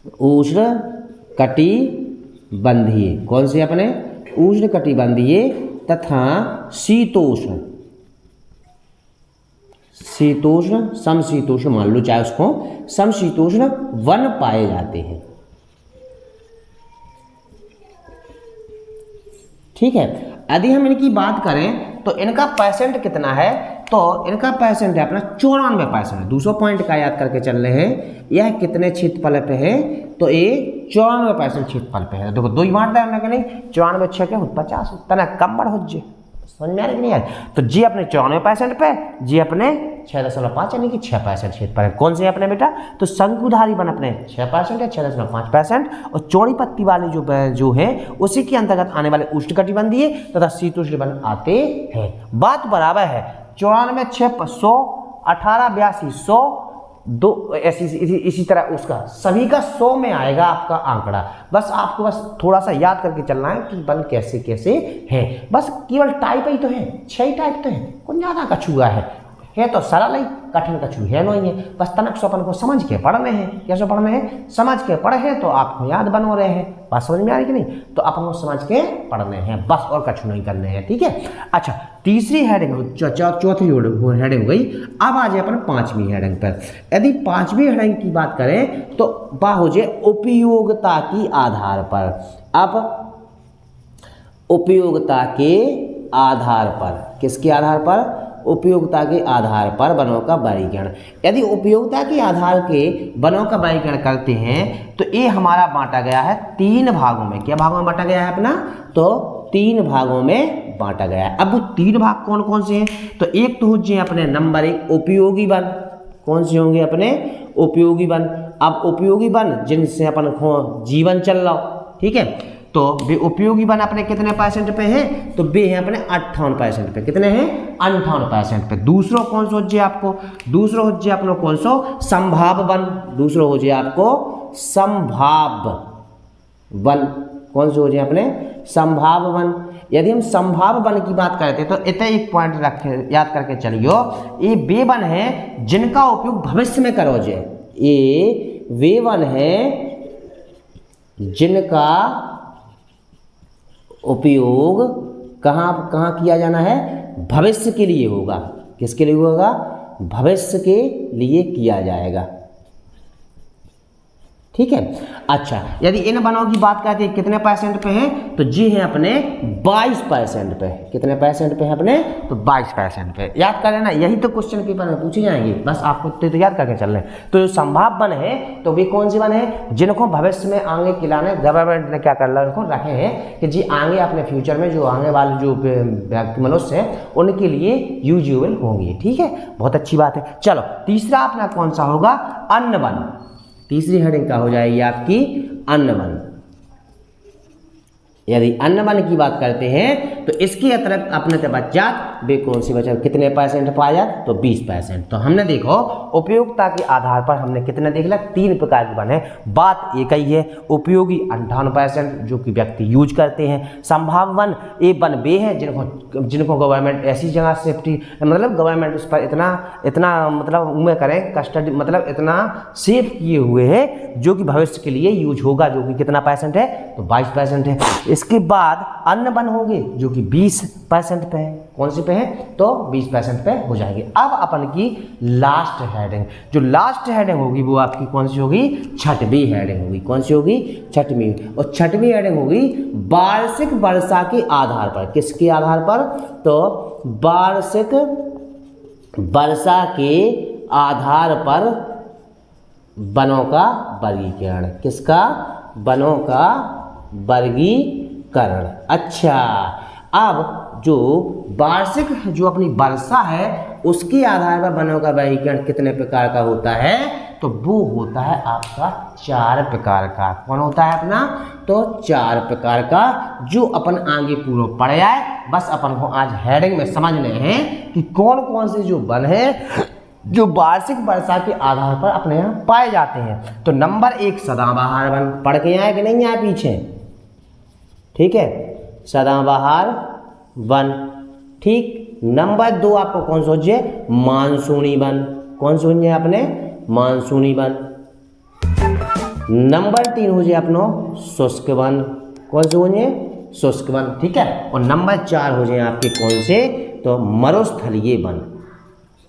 उष्ण कटिबंधीय, कौन से अपने उष्ण कटिबंधीय तथा शीतोष्ण समशीतोष्ण मान लो चाहे उसको, समशीतोष्ण वन पाए जाते हैं। ठीक है, यदि हम इनकी बात करें तो इनका परसेंट कितना है, तो इनका परसेंट है अपना 94%। 200 पॉइंट का याद करके चल रहे हैं। यह कितने क्षेत्रफल पे है, तो ये 94% क्षेत्रफल पे है। देखो दो ही मारता है हमने कि नहीं, 94 6 के 50 तना कम बड़ हो जे, समझ में आ रही कि नहीं यार। तो जी अपने 94% पे, जी अपने 6.5 यानी कि 6% क्षेत्रफल है। कौन से अपने बेटा, तो शंकुधारी वन अपने 6% है, 6.5%, और चौड़ी पत्ती वाले जो है उसी के अंतर्गत आने वाले उष्णकटिबंधीय तथा शीतोष्ण वन आते हैं। बात बराबर है, 94 6 100 18 82 100 दो ऐसी इसी तरह उसका सभी का 100 में आएगा आपका आंकड़ा। बस आपको बस थोड़ा सा याद करके चलना है कि वन कैसे कैसे है। बस केवल टाइप ही तो है, 6 टाइप तो है, कौन ज़्यादा कछुआ है तो सरल ही, कठिन कछु है नहीं है। बस तनक सोपन को समझ के पढ़ने हैं। कैसे पढ़ने हैं, समझ के पढ़े हैं तो आपको याद बन हो रहे हैं। बात समझ में आ रही कि नहीं, तो अपन को समझ के पढ़ने हैं बस, और कछु नहीं करने हैं। ठीक है, अच्छा तीसरी हेडिंग चौथी हेडिंग हो गई। अब आ जाए अपन 5वीं हेडिंग पर। यदि 5वीं हेडिंग की बात करें तो वह हो जाए उपयोगिता की आधार पर। अब उपयोगिता के आधार पर, किसके आधार पर, उपयोगिता के आधार पर वनों का वर्गीकरण। यदि उपयोगिता के आधार के वनों का वर्गीकरण करते हैं तो ये हमारा बांटा गया है 3 भागों में। क्या भागों में बांटा गया है अपना, तो 3 भागों में बांटा गया है। अब वो 3 भाग कौन कौन से हैं, तो एक तो हो जाए अपने नंबर 1 उपयोगी वन। कौन से होंगे अपने, उपयोगी वन। अब उपयोगी वन जिनसे अपन को जीवन चल रहा हो, ठीक है, तो वे उपयोगी वन अपने कितने परसेंट पे हैं, तो वे हैं अपने 58% पे। कितने हैं, 58% पे। दूसरा कौन सा हो जाए आपको, दूसरा हो जाए अपना कौन सा, संभाव वन। दूसरा हो जाए आपको संभाव वन। कौन से हो जाए अपने, संभाव वन। यदि हम संभाव वन की बात करते हैं तो इतना एक पॉइंट रखे याद करके चलियो, ये वे वन है जिनका उपयोग भविष्य में करो जाए। ये वे वन है जिनका उपयोग कहाँ किया जाना है, भविष्य के लिए होगा। किसके लिए होगा, भविष्य के लिए किया जाएगा। ठीक है, अच्छा यदि इन वनों की बात करते हैं कितने परसेंट पे हैं, तो जी हैं अपने 22% पे। कितने परसेंट पे हैं अपने, तो 22% पे। याद कर लेना, यही तो क्वेश्चन पेपर में पूछे जाएंगे, बस आपको तो याद करके चल रहे हैं। तो जो संभाव वन है तो वे कौन सी वन है, जिनको भविष्य में आगे खिलाने गवर्नमेंट ने क्या कर रहा रखे हैं कि जी आगे अपने फ्यूचर में जो आगे वाले जो मनुष्य हैं उनके लिए यूजेबल होंगे। ठीक है, बहुत अच्छी बात है। चलो तीसरा अपना कौन सा होगा, अन्न वन। तीसरी हेडिंग का हो जाएगी आपकी अन्न वन। यदि अन्न वन की बात करते हैं तो इसके अतिरिक्त अपने बच्चात वे कौन सी बचा, कितने परसेंट पाया, तो 20%। तो हमने देखो उपयोगिता के आधार पर हमने कितने देख लिया, 3 प्रकार के वन है। बात एक ही है, उपयोगी 58% जो कि व्यक्ति यूज करते हैं। संभाव वन ये वन वे हैं जिनको गवर्नमेंट ऐसी जगह सेफ्टी, मतलब गवर्नमेंट उस पर इतना मतलब उम्मीद करें कस्टडी, मतलब इतना सेफ किए हुए हैं जो कि भविष्य के लिए यूज होगा, जो कि कितना परसेंट है, तो 22% है। इसके बाद अन्य वन होंगे जो कि 20% पे है। कौन सी पे है? तो 20% पे हो जाएंगे। अब अपन की लास्ट हेडिंग, जो लास्ट हेडिंग होगी वो आपकी कौन सी होगी? छठवीं हेडिंग होगी। कौन सी होगी? छठवीं। और छठवीं हेडिंग होगी वार्षिक वर्षा के आधार पर। किसके आधार पर? तो वार्षिक वर्षा के आधार पर वनों का वर्गीकरण। किसका? वनों का वर्गीकरण। अच्छा, अब जो वार्षिक जो अपनी वर्षा है उसके आधार पर वनों का वर्गीकरण कितने प्रकार का होता है? तो वो होता है आपका 4 प्रकार का। कौन होता है अपना? तो 4 प्रकार का, जो अपन आगे पूरा पढ़ जाए। बस अपन को आज हेडिंग में समझने हैं कि कौन कौन से जो वन है जो वार्षिक वर्षा के आधार पर अपने यहाँ पाए जाते हैं। तो नंबर 1 सदाबहार वन। पढ़ के आए कि नहीं आए पीछे? ठीक है, सदाबहार वन। ठीक। नंबर 2 आपको कौन सोचिए? मानसूनी वन। कौन सोचिए आपने? मानसूनी वन। नंबर 3 हो जाए अपनो शुष्क वन। कौन से होंगे? शुष्क वन। ठीक है। और नंबर 4 हो जाए आपके कौन से? तो मरुस्थलीय वन।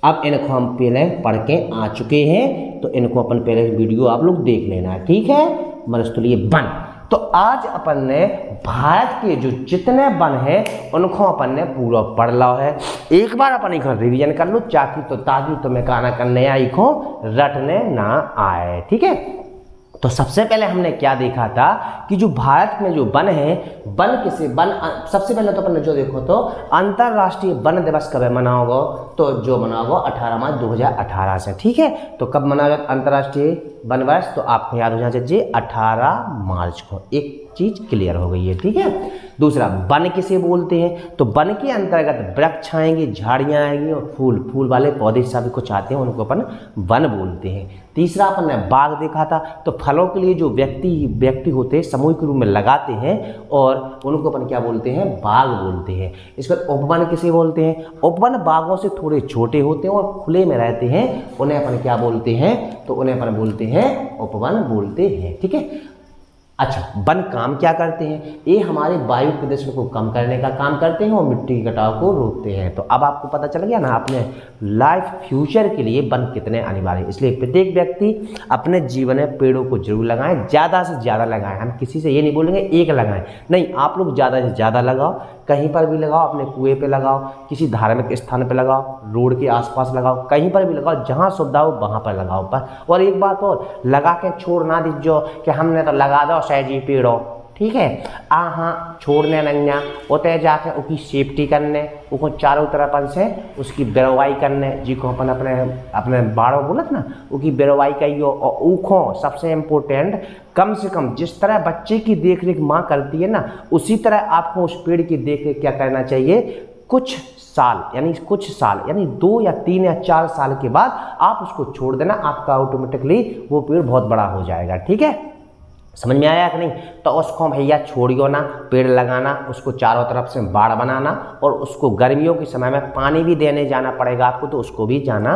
अब इनको हम पहले पढ़ के आ चुके हैं, तो इनको अपन पहले वीडियो आप लोग देख लेना। ठीक है। मरुस्थलीय वन। तो आज अपन ने भारत के जो जितने वन हैं उनको अपन ने पूरा पढ़ ला है। एक बार अपन एक रिवीजन कर लो ताकि तुम्हें कहना करने आई को रटने ना आए। ठीक है। तो सबसे पहले हमने क्या देखा था कि जो भारत में जो वन है, वन किसे वन, सबसे पहले तो अपन ने जो देखो तो अंतर्राष्ट्रीय वन दिवस कब मना होगा? तो जो मना होगा 18 मार्च 2018 से। ठीक है। तो कब मना होगा अंतर्राष्ट्रीय वन दिवस? तो आपको याद हो जाना चाहिए 18 मार्च को। एक चीज क्लियर हो गई है। ठीक है। दूसरा, वन किसे बोलते हैं? तो वन के अंतर्गत वृक्ष आएंगे, झाड़ियाँ आएंगी और फूल वाले पौधे सभी कुछ आते हैं, उनको अपन वन बोलते हैं। तीसरा अपन ने बाग देखा था। तो फलों के लिए जो व्यक्ति होते हैं समूह के रूप में लगाते हैं और उनको अपन क्या बोलते हैं? बाग बोलते हैं। इसके बाद उपवन किसे बोलते हैं? उपवन बागों से थोड़े छोटे होते हैं और खुले में रहते हैं, उन्हें अपन क्या बोलते हैं? तो उन्हें अपन बोलते हैं उपवन बोलते हैं। ठीक है। अच्छा, वन काम क्या करते हैं? ये हमारे वायु प्रदूषण को कम करने का काम करते हैं और मिट्टी के कटाव को रोकते हैं। तो अब आपको पता चल गया ना अपने लाइफ फ्यूचर के लिए वन कितने अनिवार्य है। इसलिए प्रत्येक व्यक्ति अपने जीवन में पेड़ों को जरूर लगाएं, ज़्यादा से ज़्यादा लगाएं। हम किसी से ये नहीं बोलेंगे एक लगाएं, नहीं, आप लोग ज़्यादा से ज़्यादा लगाओ। कहीं पर भी लगाओ, अपने कुएं पे लगाओ, किसी धार्मिक स्थान पे लगाओ, रोड के आसपास लगाओ, कहीं पर भी लगाओ, जहाँ सुविधा हो वहाँ पर लगाओ। और एक बात और, लगा के छोड़ ना दीजिए कि हमने तो लगा दो सहजी पेड़ों। ठीक है। हाँ, छोड़ने नहीं, उतने जाके उसकी सेफ्टी करने, उसको चारों तरफ से उसकी बेरवाई करने, जिसको अपन अपने बाड़ों बोलत ना, उसकी बेरवाई करियो। और ऊखों सबसे इम्पोर्टेंट, कम से कम जिस तरह बच्चे की देख रेख माँ करती है ना, उसी तरह आपको उस पेड़ की देख रेख क्या करना चाहिए? कुछ साल यानी 2 या 3 या 4 साल के बाद आप उसको छोड़ देना, आपका ऑटोमेटिकली वो पेड़ बहुत बड़ा हो जाएगा। ठीक है। समझ में आया कि नहीं? तो उसको भैया छोड़ियो ना, पेड़ लगाना, उसको चारों तरफ से बाड़ बनाना और उसको गर्मियों के समय में पानी भी देने जाना पड़ेगा आपको, तो उसको भी जाना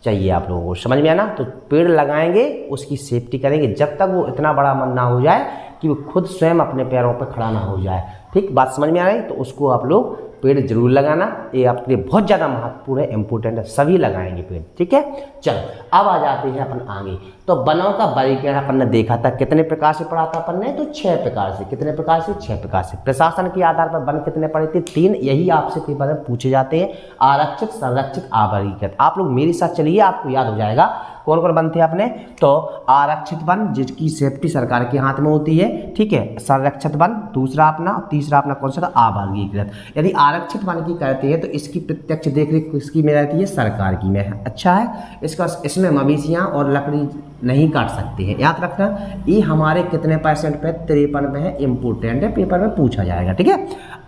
चाहिए आप लोगों को। समझ में आया ना? तो पेड़ लगाएंगे, उसकी सेफ्टी करेंगे जब तक वो इतना बड़ा मन ना हो जाए कि वो खुद स्वयं अपने पैरों पर खड़ा ना हो जाए। ठीक, बात समझ में आ रही? तो उसको आप लोग पेड़ जरूर लगाना, ये आपके लिए बहुत ज़्यादा महत्वपूर्ण है, इंपॉर्टेंट है, सभी लगाएंगे पेड़। ठीक है। चलो अब आ जाते हैं अपन आगे। तो वनों का वर्गीकरण अपन ने देखा था, कितने प्रकार से पढ़ा था अपन ने? तो 6 प्रकार से। कितने प्रकार से? 6 प्रकार से। प्रशासन के आधार पर वन कितने पढ़े थे? 3। यही आपसे पेपर में पूछे जाते हैं, आरक्षित, संरक्षित, अवर्गीकृत। आप लोग मेरे साथ चलिए, आपको याद हो जाएगा कौन कौन वन थे अपने। तो आरक्षित वन, जिसकी सेफ्टी सरकार के हाथ में होती है। ठीक है। संरक्षित वन दूसरा अपना, तीसरा अपना कौन सा था? अवर्गीकृत। यदि आरक्षित वन की करते हैं तो इसकी प्रत्यक्ष देखरेख किसकी में रहती है? सरकार की में। अच्छा है। इसमें मवेशियाँ और लकड़ी नहीं काट सकते हैं, याद रखना। ये हमारे कितने % पे? 53 पे है, इंपोर्टेंट है, पेपर में पूछा जाएगा। ठीक है।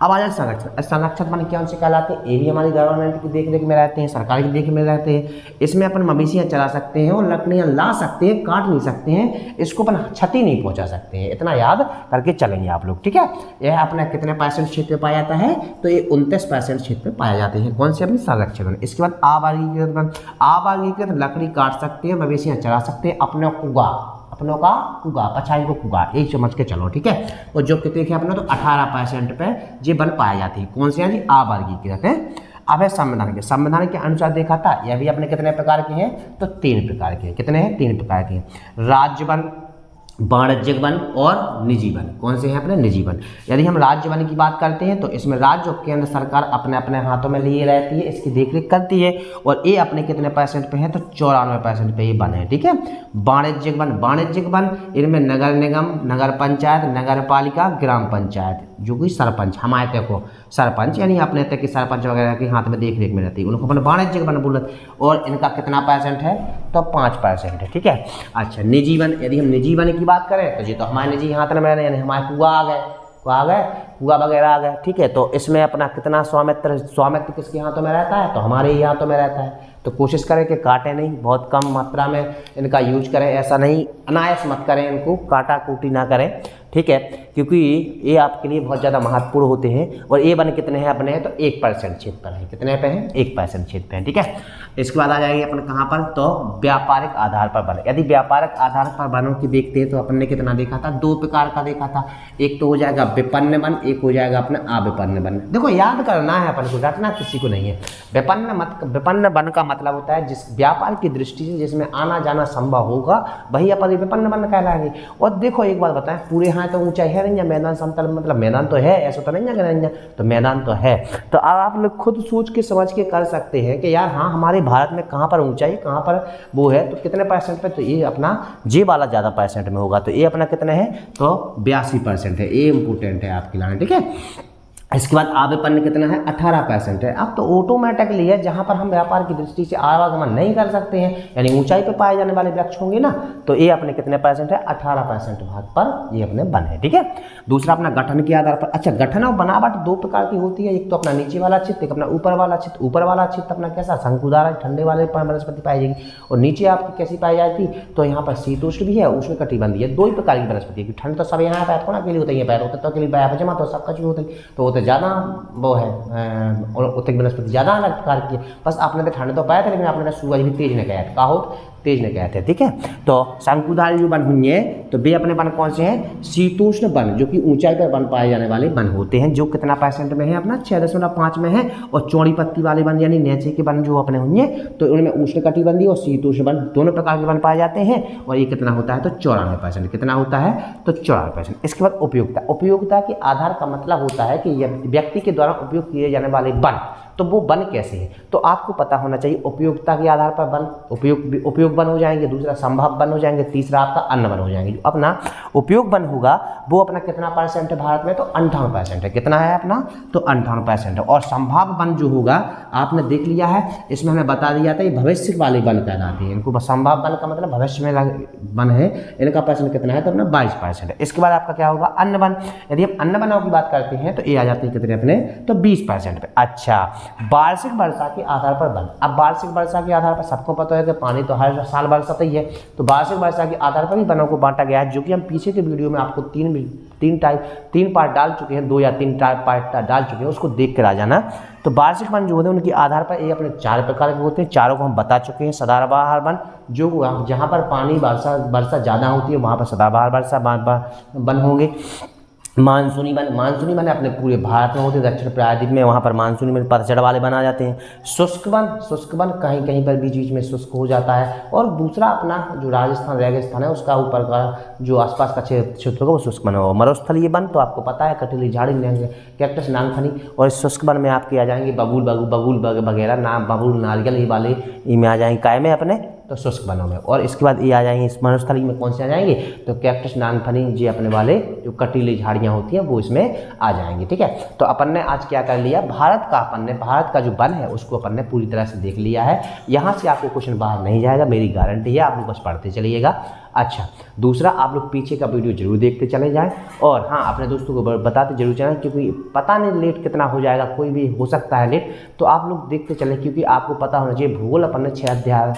अब आ जाए संरक्षण। संरक्षित वन क्या उनसे कहलाते हैं? ये भी हमारी गवर्नमेंट की देखरेख में रहते हैं, सरकार की देखरेख में रहते हैं। इसमें अपन मवेशियाँ चला सकते हैं और लकड़ियाँ ला सकते हैं, काट नहीं सकते हैं, इसको अपन क्षति नहीं पहुँचा सकते हैं, इतना याद करके चलेंगे आप लोग। ठीक है। यह अपना कितने % क्षेत्र में पाया जाता है? तो ये 29% क्षेत्र में पाए जाते हैं। कौन से? अपने संरक्षित वन। इसके बाद अवर्गीकृत वन। अवर्गीकृत लकड़ी काट सकते हैं, मवेशियाँ चला सकते हैं, अपने अपनों का कुगा, पछाई को कुगा, यही समझ के चलो, ठीक है। और जो कितने के अपने तो 18% पे ये बन पाए जाते हैं, कौन से हैं जी, आ वर्गीकृत है। अब है संविधान के अनुसार देखा था, यह भी अपने कितने प्रकार के हैं, तो 3 प्रकार के हैं। कितने हैं, 3 प्रकार के हैं, राज्य वन, वाणिज्यिक वन और निजी वन। कौन से हैं अपने, निजी वन। यदि हम राज्य वन की बात करते हैं तो इसमें राज्य और केंद्र सरकार अपने अपने हाथों में लिए रहती है, इसकी देखरेख करती है, और ये अपने कितने % पे है, तो 94% पे ये वन है, ठीक है। वाणिज्यिक वन इनमें नगर निगम, नगर पंचायत, नगर पालिका, ग्राम पंचायत, जो कि सरपंच, हमारे तक को सरपंच यानी अपने तक के सरपंच वगैरह के हाथ में देख रेख में रहती है, उनको अपन वाणिज्यिक वन बोलते हैं। और इनका कितना % है, तो 5% है, ठीक है। अच्छा, निजी वन, यदि हम निजी वन की बात करें तो ये तो हमारे निजी हाथ में रहने, यानी हमारे कुआ आ गए, कुआ वगैरह आ गए, ठीक है। तो इसमें अपना कितना स्वामित्व किसके हाथों में रहता है, तो हमारे ही हाथों में रहता है। तो कोशिश करें कि काटें नहीं, बहुत कम मात्रा में इनका यूज करें, ऐसा नहीं अनायास मत करें, इनको काटा कूटी ना करें, ठीक है, क्योंकि ये आपके लिए बहुत ज़्यादा महत्वपूर्ण होते हैं। और ये वन कितने हैं अपने, तो 1% क्षेत्र पर है, कितने पे हैं, 1% क्षेत्र पे है, ठीक है। इसके बाद आ जाएंगे अपन कहाँ पर, तो व्यापारिक आधार पर वन। यदि व्यापारिक आधार पर वनों की देखते हैं तो अपन ने कितना देखा था, 2 प्रकार का देखा था। एक तो हो जाएगा विपन्न वन, एक हो जाएगा अपना अविपन्न वन। देखो याद करना है अपन को, रटना किसी को नहीं है। विपन्न वन का मतलब होता है जिस व्यापार की दृष्टि से जिसमें आना जाना संभव होगा, वही अपन विपन्न वन कहलाएंगे। और देखो एक बात बताएं, पूरे यहाँ तो ऊंचाई है नहीं, मैदान समतल, मतलब मैदान तो है, ऐसा तो नहीं है, तो मैदान तो है। तो अब आप लोग खुद सोच के समझ के कर सकते हैं कि यार हाँ, हमारे भारत में कहाँ पर ऊंचाई, कहाँ पर वो है, तो कितने % पे, तो ये अपना जे वाला ज़्यादा % में होगा, तो ये अपना कितने है, तो 82% है। ये इंपोर्टेंट है आपके लिए, ठीक है। इसके बाद अविपन्न कितना है, 18% है। अब तो ऑटोमेटिकली है, जहाँ पर हम व्यापार की दृष्टि से आवागमन नहीं कर सकते हैं, यानी ऊंचाई पे पाए जाने वाले वृक्ष होंगे ना, तो ये अपने कितने % है, 18% भाग पर ये अपने वन है, ठीक है। दूसरा अपना गठन के आधार पर। अच्छा, गठन और बनावट 2 प्रकार की होती है, एक तो अपना नीचे वाला क्षेत्र, एक अपना ऊपर वाला क्षेत्र। ऊपर वाला क्षेत्र अपना कैसा, शंकुधार, ठंडे वाले वनस्पति पाई जाएगी, और नीचे आपकी कैसी पाई जाती, तो यहाँ पर शीतोष्ण भी है, उष्ण कटिबंधीय है। 2 ही प्रकार की वनस्पति है। ठंड तो सब यहाँ पैर थोड़ा के लिए होता है, पैर होता है तो अकेले पैर जमा तो सबका चीज होता है, तो ज़्यादा वो है, और उत्तक वनस्पति ज़्यादा अलग प्रकार की है। बस आपने तो ठंड तो पाया था, लेकिन आपने सूरज भी तेज ने कहा था, हो तेज ने कहते हैं, ठीक है। तो शंकुधारी जो वन हुई है, तो वे अपने वन कौन से हैं, शीतोष्ण वन, जो कि ऊंचाई पर वन पाए जाने वाले वन होते हैं, जो कितना % में है अपना, 6.5 में है। और चौड़ी पत्ती वाले वन यानी नीचे के वन जो अपने हुए, तो उनमें उष्ण कटिबंधीय और शीतोष्ण वन दोनों प्रकार के वन पाए जाते हैं। और ये कितना होता है, तो 94%। कितना होता है, तो 94%। इसके बाद उपयोगिता के आधार का मतलब होता है कि व्यक्ति के द्वारा उपयोग किए जाने वाले वन, तो वो वन कैसे है, तो आपको पता होना चाहिए। उपयोगिता के आधार पर वन उपयोग वन हो जाएंगे, दूसरा संभव वन हो जाएंगे, तीसरा आपका अन्न वन हो जाएंगे। जो अपना उपयोग वन होगा वो अपना कितना % है भारत में, तो 58% है। कितना है अपना, तो 58% है। और संभव वन जो होगा आपने देख लिया है, इसमें हमने बता दिया था, ये भविष्य वाले वन कहलाते हैं। इनको संभव वन का मतलब भविष्य में वन है, इनका % कितना है, तो अपना 22% है। इसके बाद आपका क्या होगा, अन्न वन। यदि हम अन्न वनों की बात करते हैं तो ये आ जाते हैं कितने अपने, तो 20% पे। अच्छा, वार्षिक वर्षा के आधार पर वन। अब वार्षिक वर्षा के आधार पर सबको पता है कि पानी तो हर साल बरसता ही है, तो वार्षिक वर्षा के आधार पर भी वनों को बांटा गया है, जो कि हम पीछे के वीडियो में आपको 3 पार्ट डाल चुके हैं, 2 या 3 पार्ट डाल चुके हैं, उसको देख कर आ जाना। तो वार्षिक वन जो होते हैं उनके आधार पर ये अपने 4 प्रकार के होते हैं, चारों को हम बता चुके हैं। सदाबहार वन, जो जहाँ पर पानी वर्षा ज़्यादा होती है वहाँ पर सदाबहार वर्षा वन होंगे। मानसूनी वन अपने पूरे भारत में होते हैं, दक्षिण प्रायद्वीप में वहाँ पर मानसूनी वन पतझड़ वाले बन आ जाते हैं। शुष्क वन कहीं कहीं पर बीच में शुष्क हो जाता है। और दूसरा अपना जो राजस्थान रेगिस्तान है उसका ऊपर का जो आसपास का क्षेत्र होगा वो शुष्क वन होगा। मरुस्थलीय वन तो आपको पता है, कटीली झाड़ी कैक्टस नांगफनी। और इस शुष्क वन में आपके आ जाएंगे बबूल वगैरह, बबूल नारियल ये वाले इनमें आ जाएंगे, काय में अपने, तो शुष्क वनों में। और इसके बाद ये आ जाएंगे इस मरुस्थलीय में, कौन से आ जाएंगे, तो कैक्टस नांगफनी जी अपने वाले जो कटीली झाड़ियाँ होती हैं वो इसमें आ जाएंगी, ठीक है। तो अपन ने आज क्या कर लिया, भारत का जो वन है उसको अपन ने पूरी तरह से देख लिया है। यहाँ से आपको क्वेश्चन बाहर नहीं जाएगा, मेरी गारंटी है, आप लोग बस पढ़ते चलिएगा। अच्छा, दूसरा आप लोग पीछे का वीडियो जरूर देखते चले जाएं, और हाँ अपने दोस्तों को बताते जरूर चलें, क्योंकि पता नहीं लेट कितना हो जाएगा, कोई भी हो सकता है लेट, तो आप लोग देखते चलें, क्योंकि आपको पता होना चाहिए। भूगोल अपन ने 6 अध्याय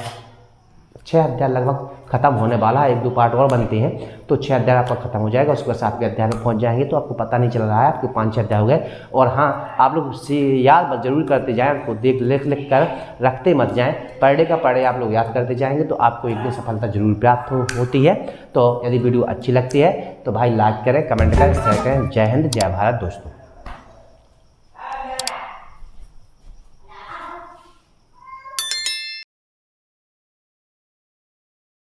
6 अध्याय लगभग खत्म होने वाला है, 1-2 पार्ट और बनते हैं तो 6 अध्याय आपका खत्म हो जाएगा। उसके बाद 7वें अध्याय में पहुंच जाएंगे तो आपको पता नहीं चल रहा है आपके 5-6 अध्याय हो गए। और हाँ, आप लोग याद जरूर करते जाएँ, उनको लिख कर रखते मत जाएँ, पर डे का पर डे आप लोग याद करते जाएंगे तो आपको एक दिन सफलता जरूर प्राप्त होती है। तो यदि वीडियो अच्छी लगती है तो भाई लाइक करें, कमेंट करें, शेयर करें। जय हिंद, जय भारत दोस्तों।